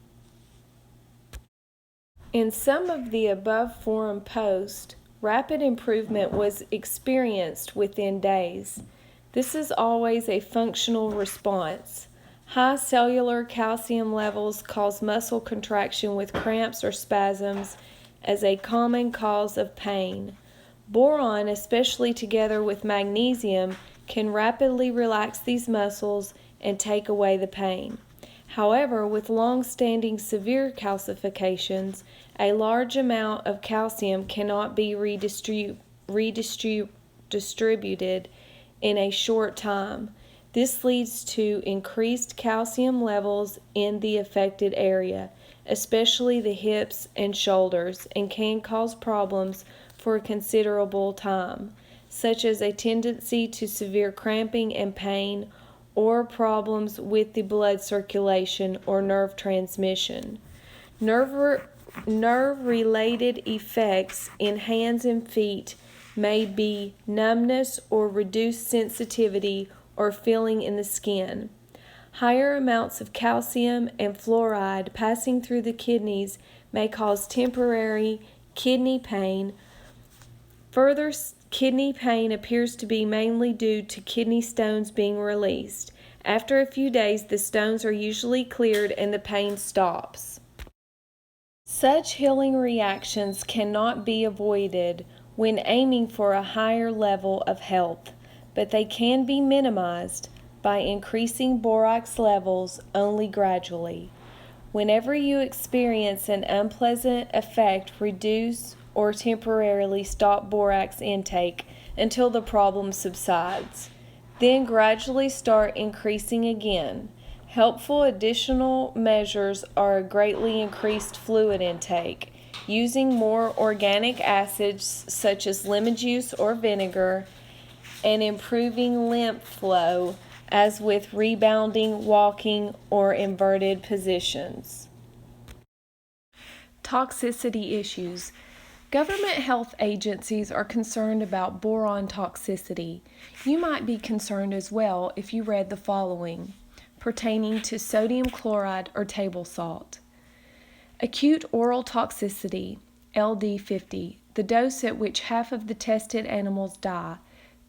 In some of the above forum posts, rapid improvement was experienced within days. This is always a functional response. High cellular calcium levels cause muscle contraction with cramps or spasms as a common cause of pain. Boron, especially together with magnesium, can rapidly relax these muscles and take away the pain. However, with long-standing severe calcifications, a large amount of calcium cannot be redistributed in a short time. This leads to increased calcium levels in the affected area, especially the hips and shoulders, and can cause problems for a considerable time, such as a tendency to severe cramping and pain, or problems with the blood circulation or nerve transmission. Nerve-related effects in hands and feet may be numbness or reduced sensitivity or feeling in the skin. Higher amounts of calcium and fluoride passing through the kidneys may cause temporary kidney pain. Further kidney pain appears to be mainly due to kidney stones being released. After a few days, the stones are usually cleared and the pain stops. Such healing reactions cannot be avoided when aiming for a higher level of health, but they can be minimized by increasing borax levels only gradually. Whenever you experience an unpleasant effect, reduce or temporarily stop borax intake until the problem subsides. Then gradually start increasing again. Helpful additional measures are a greatly increased fluid intake, using more organic acids such as lemon juice or vinegar, and improving lymph flow, as with rebounding, walking, or inverted positions. Toxicity issues. Government health agencies are concerned about boron toxicity. You might be concerned as well if you read the following pertaining to sodium chloride or table salt. Acute oral toxicity, LD50, the dose at which half of the tested animals die,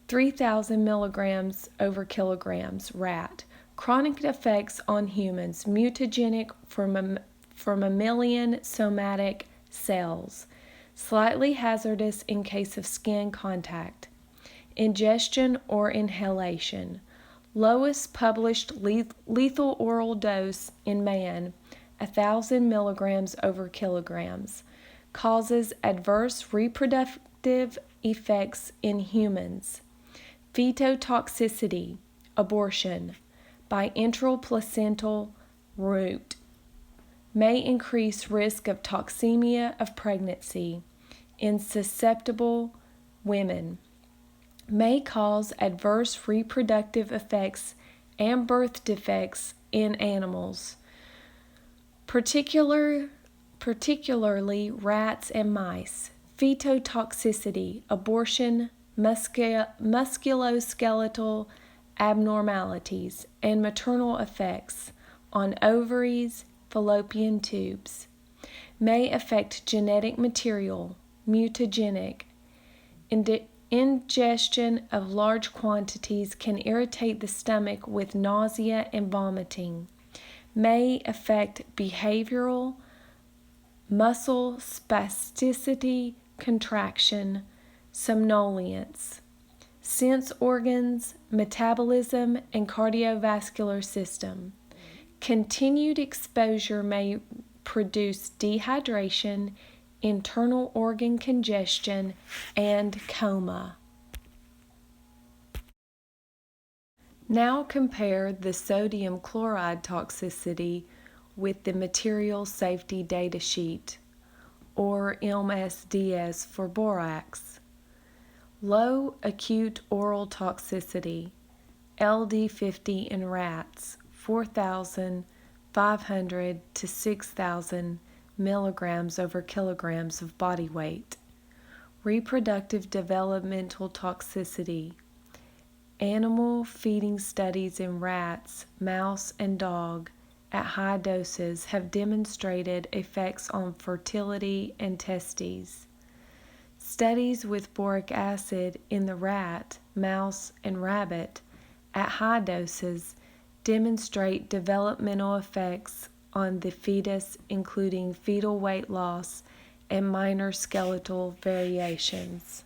3,000 milligrams over kilograms, rat. Chronic effects on humans, mutagenic for mammalian somatic cells. Slightly hazardous in case of skin contact. Ingestion or inhalation. Lowest published lethal oral dose in man, 1,000 milligrams over kilograms. Causes adverse reproductive effects in humans. Fetotoxicity, abortion, by enteral placental route. May increase risk of toxemia of pregnancy in susceptible women. May cause adverse reproductive effects and birth defects in animals, particularly rats and mice. Fetotoxicity, abortion, musculoskeletal abnormalities, and maternal effects on ovaries, fallopian tubes. May affect genetic material, mutagenic. Ingestion of large quantities can irritate the stomach with nausea and vomiting. May affect behavioral, muscle spasticity, contraction, somnolence, sense organs, metabolism, and cardiovascular system. Continued exposure may produce dehydration, internal organ congestion, and coma. Now compare the sodium chloride toxicity with the Material Safety Data Sheet, or MSDS for borax. Low acute oral toxicity, LD50 in rats, 4,500 to 6,000 milligrams over kilograms of body weight. Reproductive developmental toxicity. Animal feeding studies in rats, mouse, and dog at high doses have demonstrated effects on fertility and testes. Studies with boric acid in the rat, mouse, and rabbit at high doses demonstrate developmental effects on the fetus, including fetal weight loss and minor skeletal variations.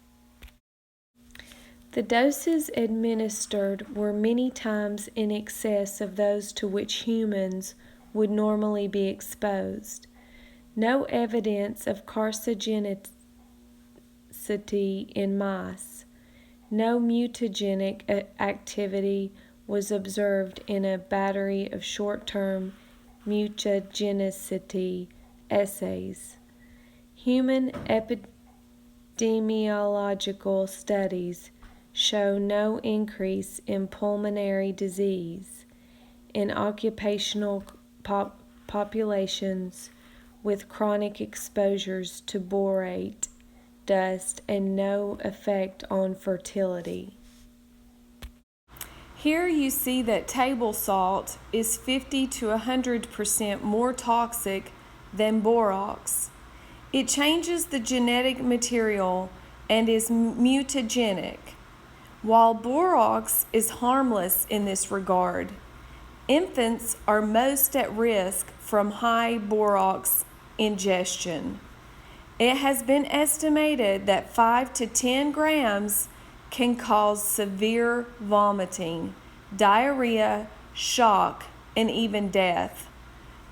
The doses administered were many times in excess of those to which humans would normally be exposed. No evidence of carcinogenicity in mice. No mutagenic activity was observed in a battery of short-term mutagenicity assays. Human epidemiological studies show no increase in pulmonary disease in occupational populations with chronic exposures to borate dust and no effect on fertility. Here you see that table salt is 50 to 100% more toxic than borax. It changes the genetic material and is mutagenic, while borax is harmless in this regard. Infants are most at risk from high borax ingestion. It has been estimated that 5 to 10 grams can cause severe vomiting, diarrhea, shock, and even death.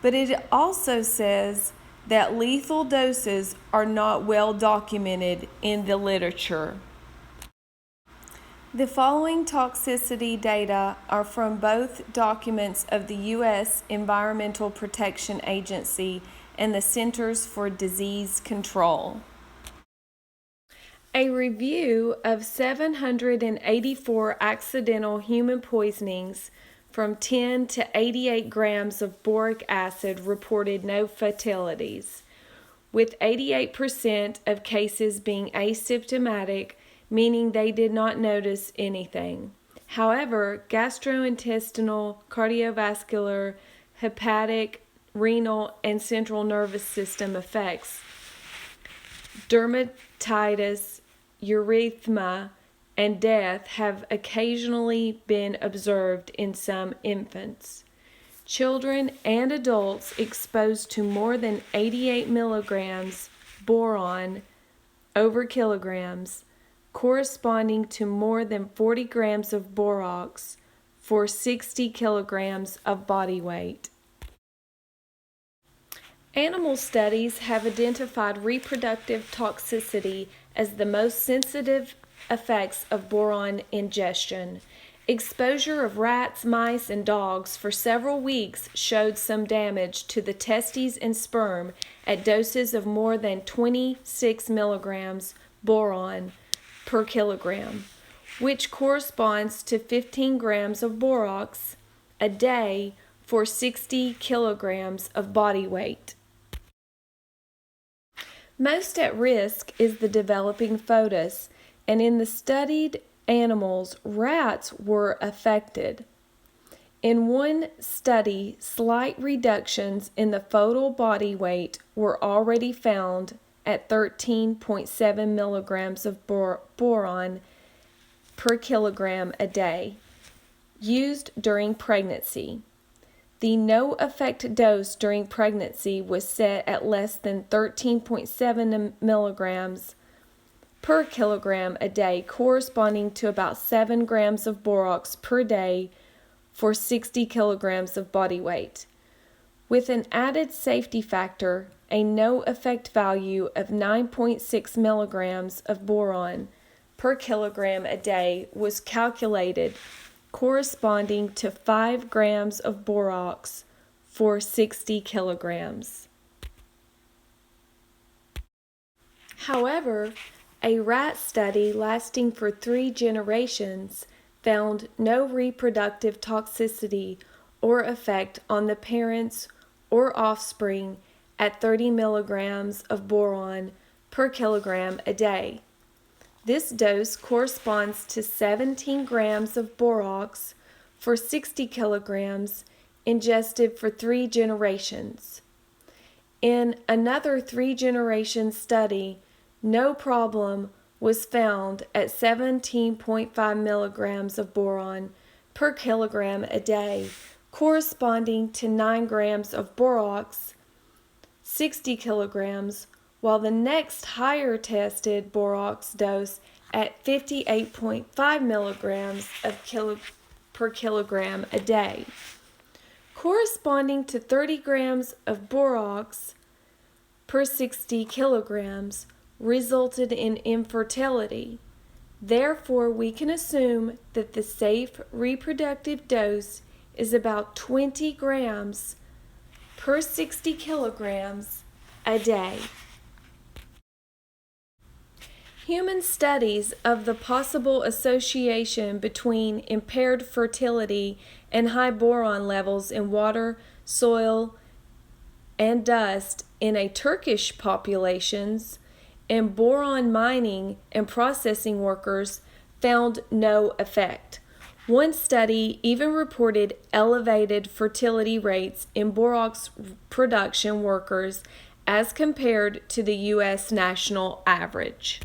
But it also says that lethal doses are not well documented in the literature. The following toxicity data are from both documents of the U.S. Environmental Protection Agency and the Centers for Disease Control. A review of 784 accidental human poisonings from 10 to 88 grams of boric acid reported no fatalities, with 88% of cases being asymptomatic, meaning they did not notice anything. However, gastrointestinal, cardiovascular, hepatic, renal, and central nervous system effects, dermatitis, erythema, and death have occasionally been observed in some infants. Children and adults exposed to more than 88 milligrams boron over kilograms, corresponding to more than 40 grams of borax for 60 kilograms of body weight. Animal studies have identified reproductive toxicity as the most sensitive effects of boron ingestion. Exposure of rats, mice, and dogs for several weeks showed some damage to the testes and sperm at doses of more than 26 milligrams boron per kilogram, which corresponds to 15 grams of borax a day for 60 kilograms of body weight. Most at risk is the developing foetus, and in the studied animals, rats were affected. In one study, slight reductions in the foetal body weight were already found at 13.7 milligrams of boron per kilogram a day, used during pregnancy. The no-effect dose during pregnancy was set at less than 13.7 milligrams per kilogram a day, corresponding to about 7 grams of borax per day for 60 kilograms of body weight. With an added safety factor, a no-effect value of 9.6 milligrams of boron per kilogram a day was calculated, corresponding to 5 grams of borax for 60 kilograms. However, a rat study lasting for 3 generations found no reproductive toxicity or effect on the parents or offspring at 30 milligrams of boron per kilogram a day. This dose corresponds to 17 grams of borax for 60 kilograms ingested for 3 generations. In another 3-generation study, no problem was found at 17.5 milligrams of boron per kilogram a day, corresponding to 9 grams of borax, 60 kilograms, while the next higher tested borax dose at 58.5 milligrams per kilogram a day, corresponding to 30 grams of borax per 60 kilograms, resulted in infertility. Therefore, we can assume that the safe reproductive dose is about 20 grams per 60 kilograms a day. Human studies of the possible association between impaired fertility and high boron levels in water, soil, and dust in a Turkish populations and boron mining and processing workers found no effect. One study even reported elevated fertility rates in borax production workers as compared to the U.S. national average.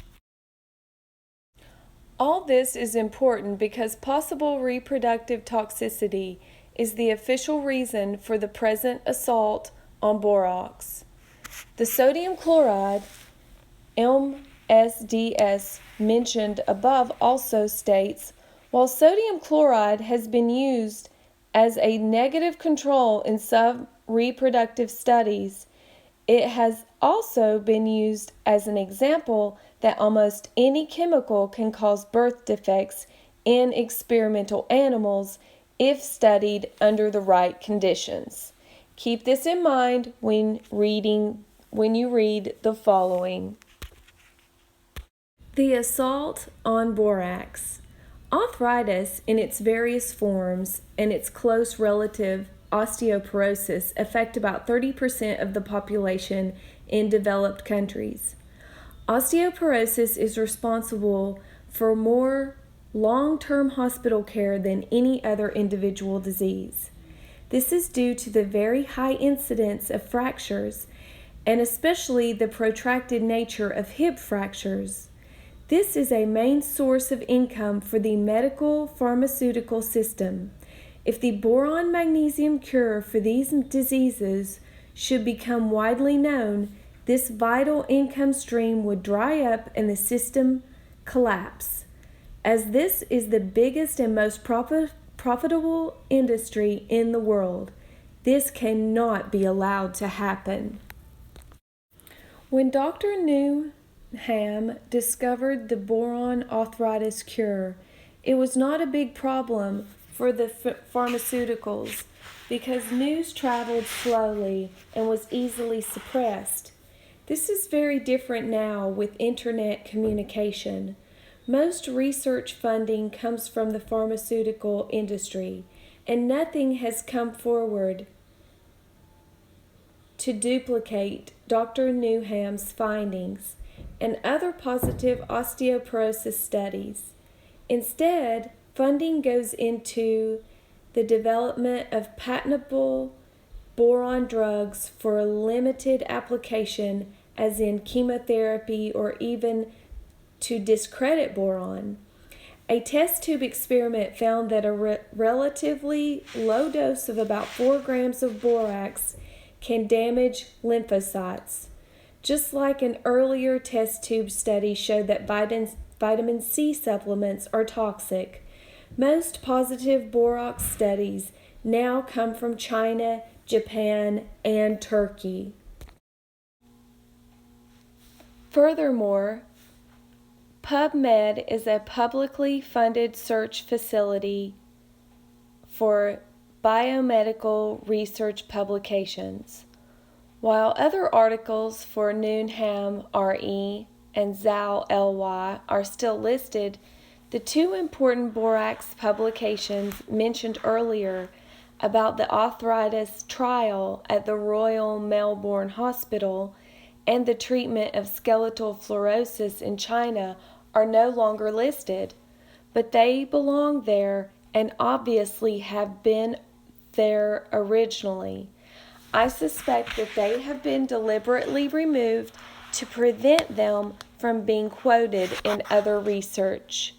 All this is important because possible reproductive toxicity is the official reason for the present assault on borax. The sodium chloride, MSDS, mentioned above also states, while sodium chloride has been used as a negative control in some reproductive studies, it has also been used as an example that almost any chemical can cause birth defects in experimental animals if studied under the right conditions. Keep this in mind when you read the following. The assault on borax. Arthritis in its various forms and its close relative osteoporosis affect about 30% of the population in developed countries. Osteoporosis is responsible for more long-term hospital care than any other individual disease. This is due to the very high incidence of fractures and especially the protracted nature of hip fractures. This is a main source of income for the medical pharmaceutical system. If the boron magnesium cure for these diseases should become widely known, this vital income stream would dry up and the system collapse. As this is the biggest and most profitable industry in the world, this cannot be allowed to happen. When Dr. Newham discovered the boron arthritis cure, it was not a big problem for the pharmaceuticals because news traveled slowly and was easily suppressed. This is very different now with internet communication. Most research funding comes from the pharmaceutical industry, and nothing has come forward to duplicate Dr. Newham's findings and other positive osteoporosis studies. Instead, funding goes into the development of patentable boron drugs for a limited application, as in chemotherapy or even to discredit boron. A test tube experiment found that a relatively low dose of about 4 grams of borax can damage lymphocytes. Just like an earlier test tube study showed that vitamin C supplements are toxic, most positive borax studies now come from China, Japan, and Turkey. Furthermore, PubMed is a publicly funded search facility for biomedical research publications. While other articles for Newnham RE and Zhao LY are still listed, the two important borax publications mentioned earlier about the arthritis trial at the Royal Melbourne Hospital and the treatment of skeletal fluorosis in China are no longer listed, but they belong there and obviously have been there originally. I suspect that they have been deliberately removed to prevent them from being quoted in other research.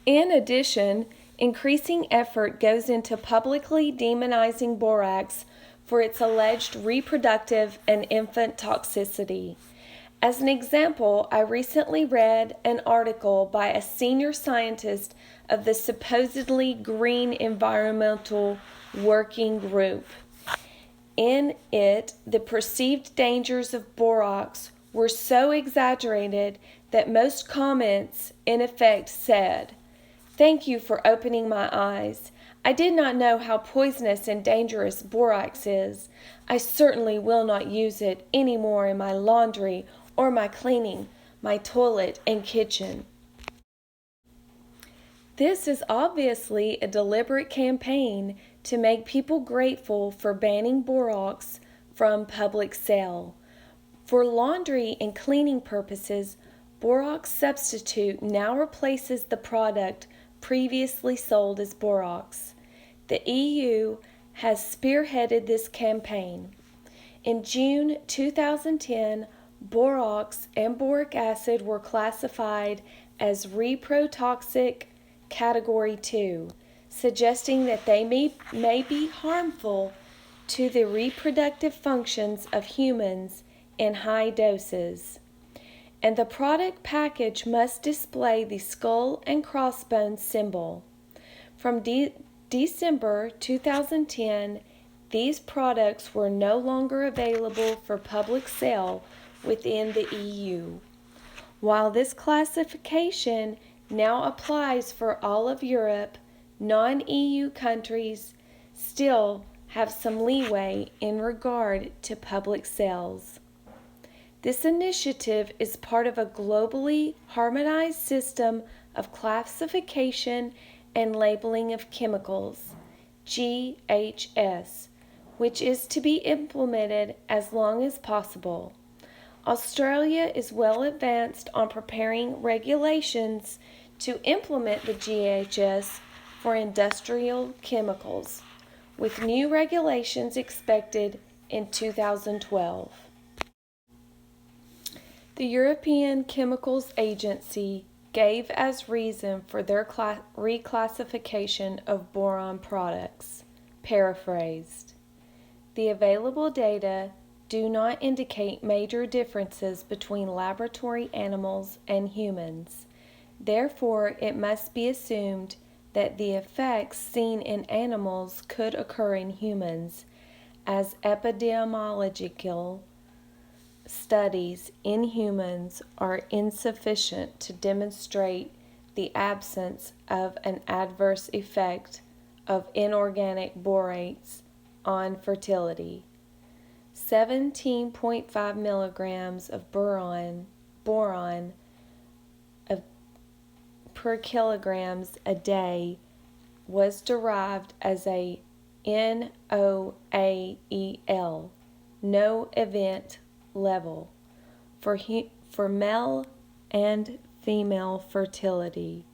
In addition, increasing effort goes into publicly demonizing borax for its alleged reproductive and infant toxicity. As an example, I recently read an article by a senior scientist of the supposedly Green Environmental Working Group. In it, the perceived dangers of borax were so exaggerated that most comments in effect said, "Thank you for opening my eyes. I did not know how poisonous and dangerous borax is. I certainly will not use it any more in my laundry or my cleaning, my toilet and kitchen." This is obviously a deliberate campaign to make people grateful for banning borax from public sale. For laundry and cleaning purposes, borax substitute now replaces the product previously sold as borax. The EU has spearheaded this campaign. In June 2010, borax and boric acid were classified as reprotoxic category 2, suggesting that they may be harmful to the reproductive functions of humans in high doses, and the product package must display the skull and crossbones symbol. From December 2010, these products were no longer available for public sale within the EU. While this classification now applies for all of Europe, non-EU countries still have some leeway in regard to public sales. This initiative is part of a globally harmonized system of classification and labeling of chemicals, GHS, which is to be implemented as long as possible. Australia is well advanced on preparing regulations to implement the GHS for industrial chemicals, with new regulations expected in 2012. The European Chemicals Agency gave as reason for their reclassification of boron products, paraphrased, "The available data do not indicate major differences between laboratory animals and humans. Therefore, it must be assumed that the effects seen in animals could occur in humans, as epidemiological studies in humans are insufficient to demonstrate the absence of an adverse effect of inorganic borates on fertility. 17.5 milligrams of boron per kilograms a day was derived as a NOAEL, no event level, for male and female fertility.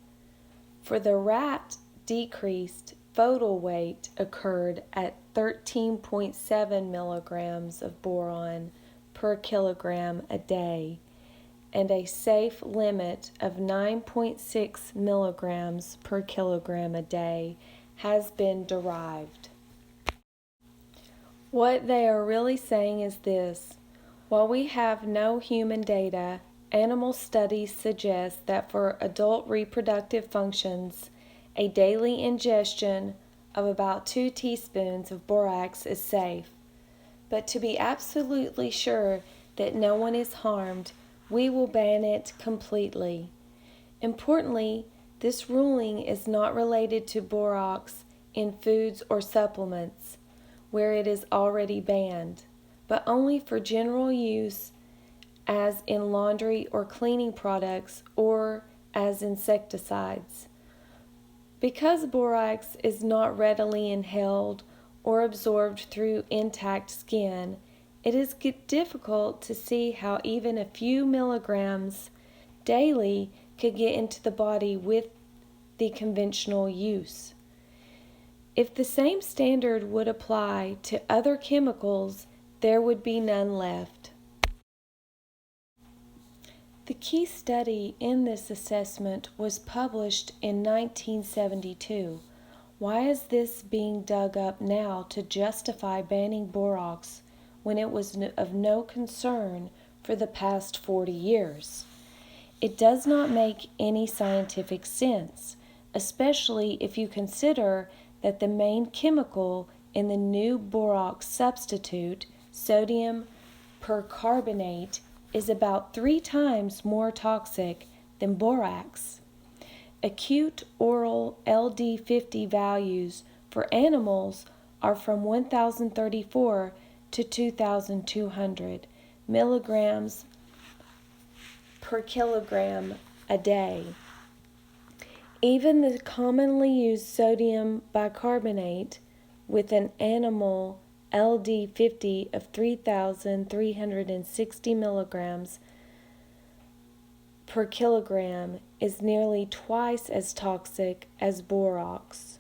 For the rat, decreased foetal weight occurred at 13.7 milligrams of boron per kilogram a day, and a safe limit of 9.6 milligrams per kilogram a day has been derived." What they are really saying is this: while we have no human data, animal studies suggest that for adult reproductive functions, a daily ingestion of about 2 teaspoons of borax is safe. But to be absolutely sure that no one is harmed, we will ban it completely. Importantly, this ruling is not related to borax in foods or supplements, where it is already banned, but only for general use as in laundry or cleaning products or as insecticides. Because borax is not readily inhaled or absorbed through intact skin, it is difficult to see how even a few milligrams daily could get into the body with the conventional use. If the same standard would apply to other chemicals, there would be none left. The key study in this assessment was published in 1972. Why is this being dug up now to justify banning borax when it was of no concern for the past 40 years? It does not make any scientific sense, especially if you consider that the main chemical in the new borax substitute, sodium percarbonate, is about 3 times more toxic than borax. Acute oral LD50 values for animals are from 1,034 to 2,200 milligrams per kilogram a day. Even the commonly used sodium bicarbonate with an animal LD50 of 3,360 milligrams per kilogram is nearly twice as toxic as borax.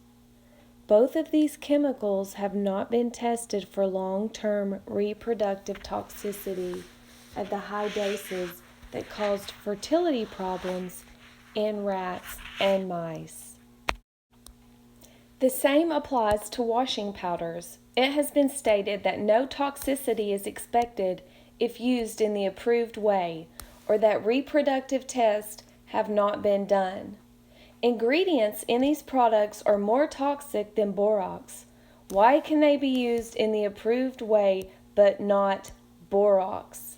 Both of these chemicals have not been tested for long-term reproductive toxicity at the high doses that caused fertility problems in rats and mice. The same applies to washing powders. It has been stated that no toxicity is expected if used in the approved way, or that reproductive tests have not been done. Ingredients in these products are more toxic than borax. Why can they be used in the approved way but not borax?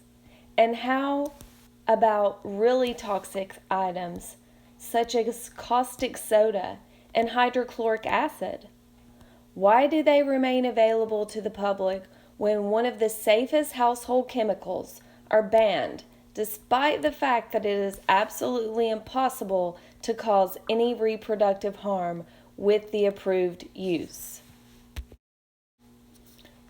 And how about really toxic items such as caustic soda and hydrochloric acid? Why do they remain available to the public when one of the safest household chemicals are banned, despite the fact that it is absolutely impossible to cause any reproductive harm with the approved use?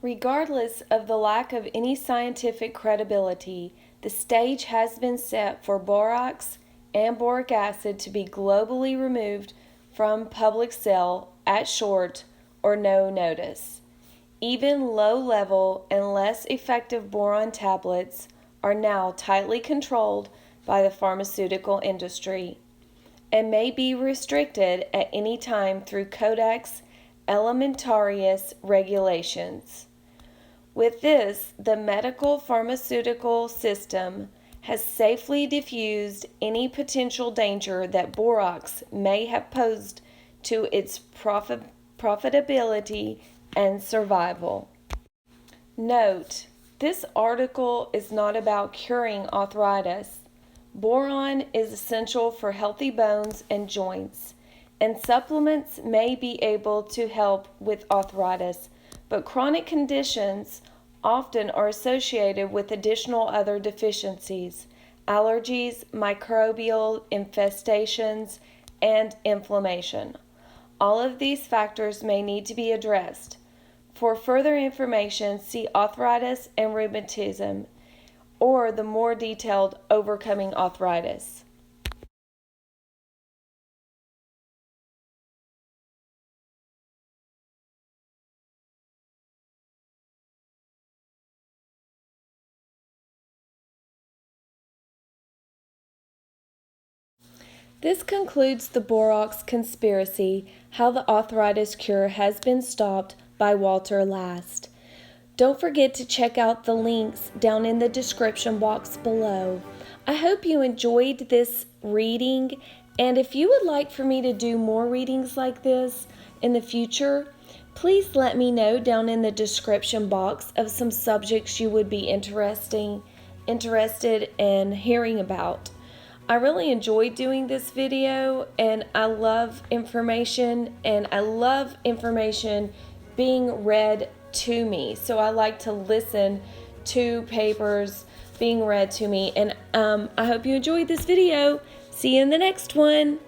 Regardless of the lack of any scientific credibility, the stage has been set for borax and boric acid to be globally removed from public sale at short or no notice. Even low-level and less effective boron tablets are now tightly controlled by the pharmaceutical industry and may be restricted at any time through Codex Alimentarius regulations. With this, the medical pharmaceutical system has safely diffused any potential danger that borax may have posed to its profitability and survival. Note, this article is not about curing arthritis. Boron is essential for healthy bones and joints, and supplements may be able to help with arthritis, but chronic conditions often are associated with additional other deficiencies, allergies, microbial infestations, and inflammation. All of these factors may need to be addressed. For further information, see arthritis and rheumatism, or the more detailed overcoming arthritis. This concludes the Borax Conspiracy, How the Arthritis Cure Has Been Stopped by Walter Last. Don't forget to check out the links down in the description box below. I hope you enjoyed this reading, and if you would like for me to do more readings like this in the future, please let me know down in the description box of some subjects you would be interested in hearing about. I really enjoyed doing this video, and I love information, and I love information being read to me. So I like to listen to papers being read to me, and I hope you enjoyed this video. See you in the next one.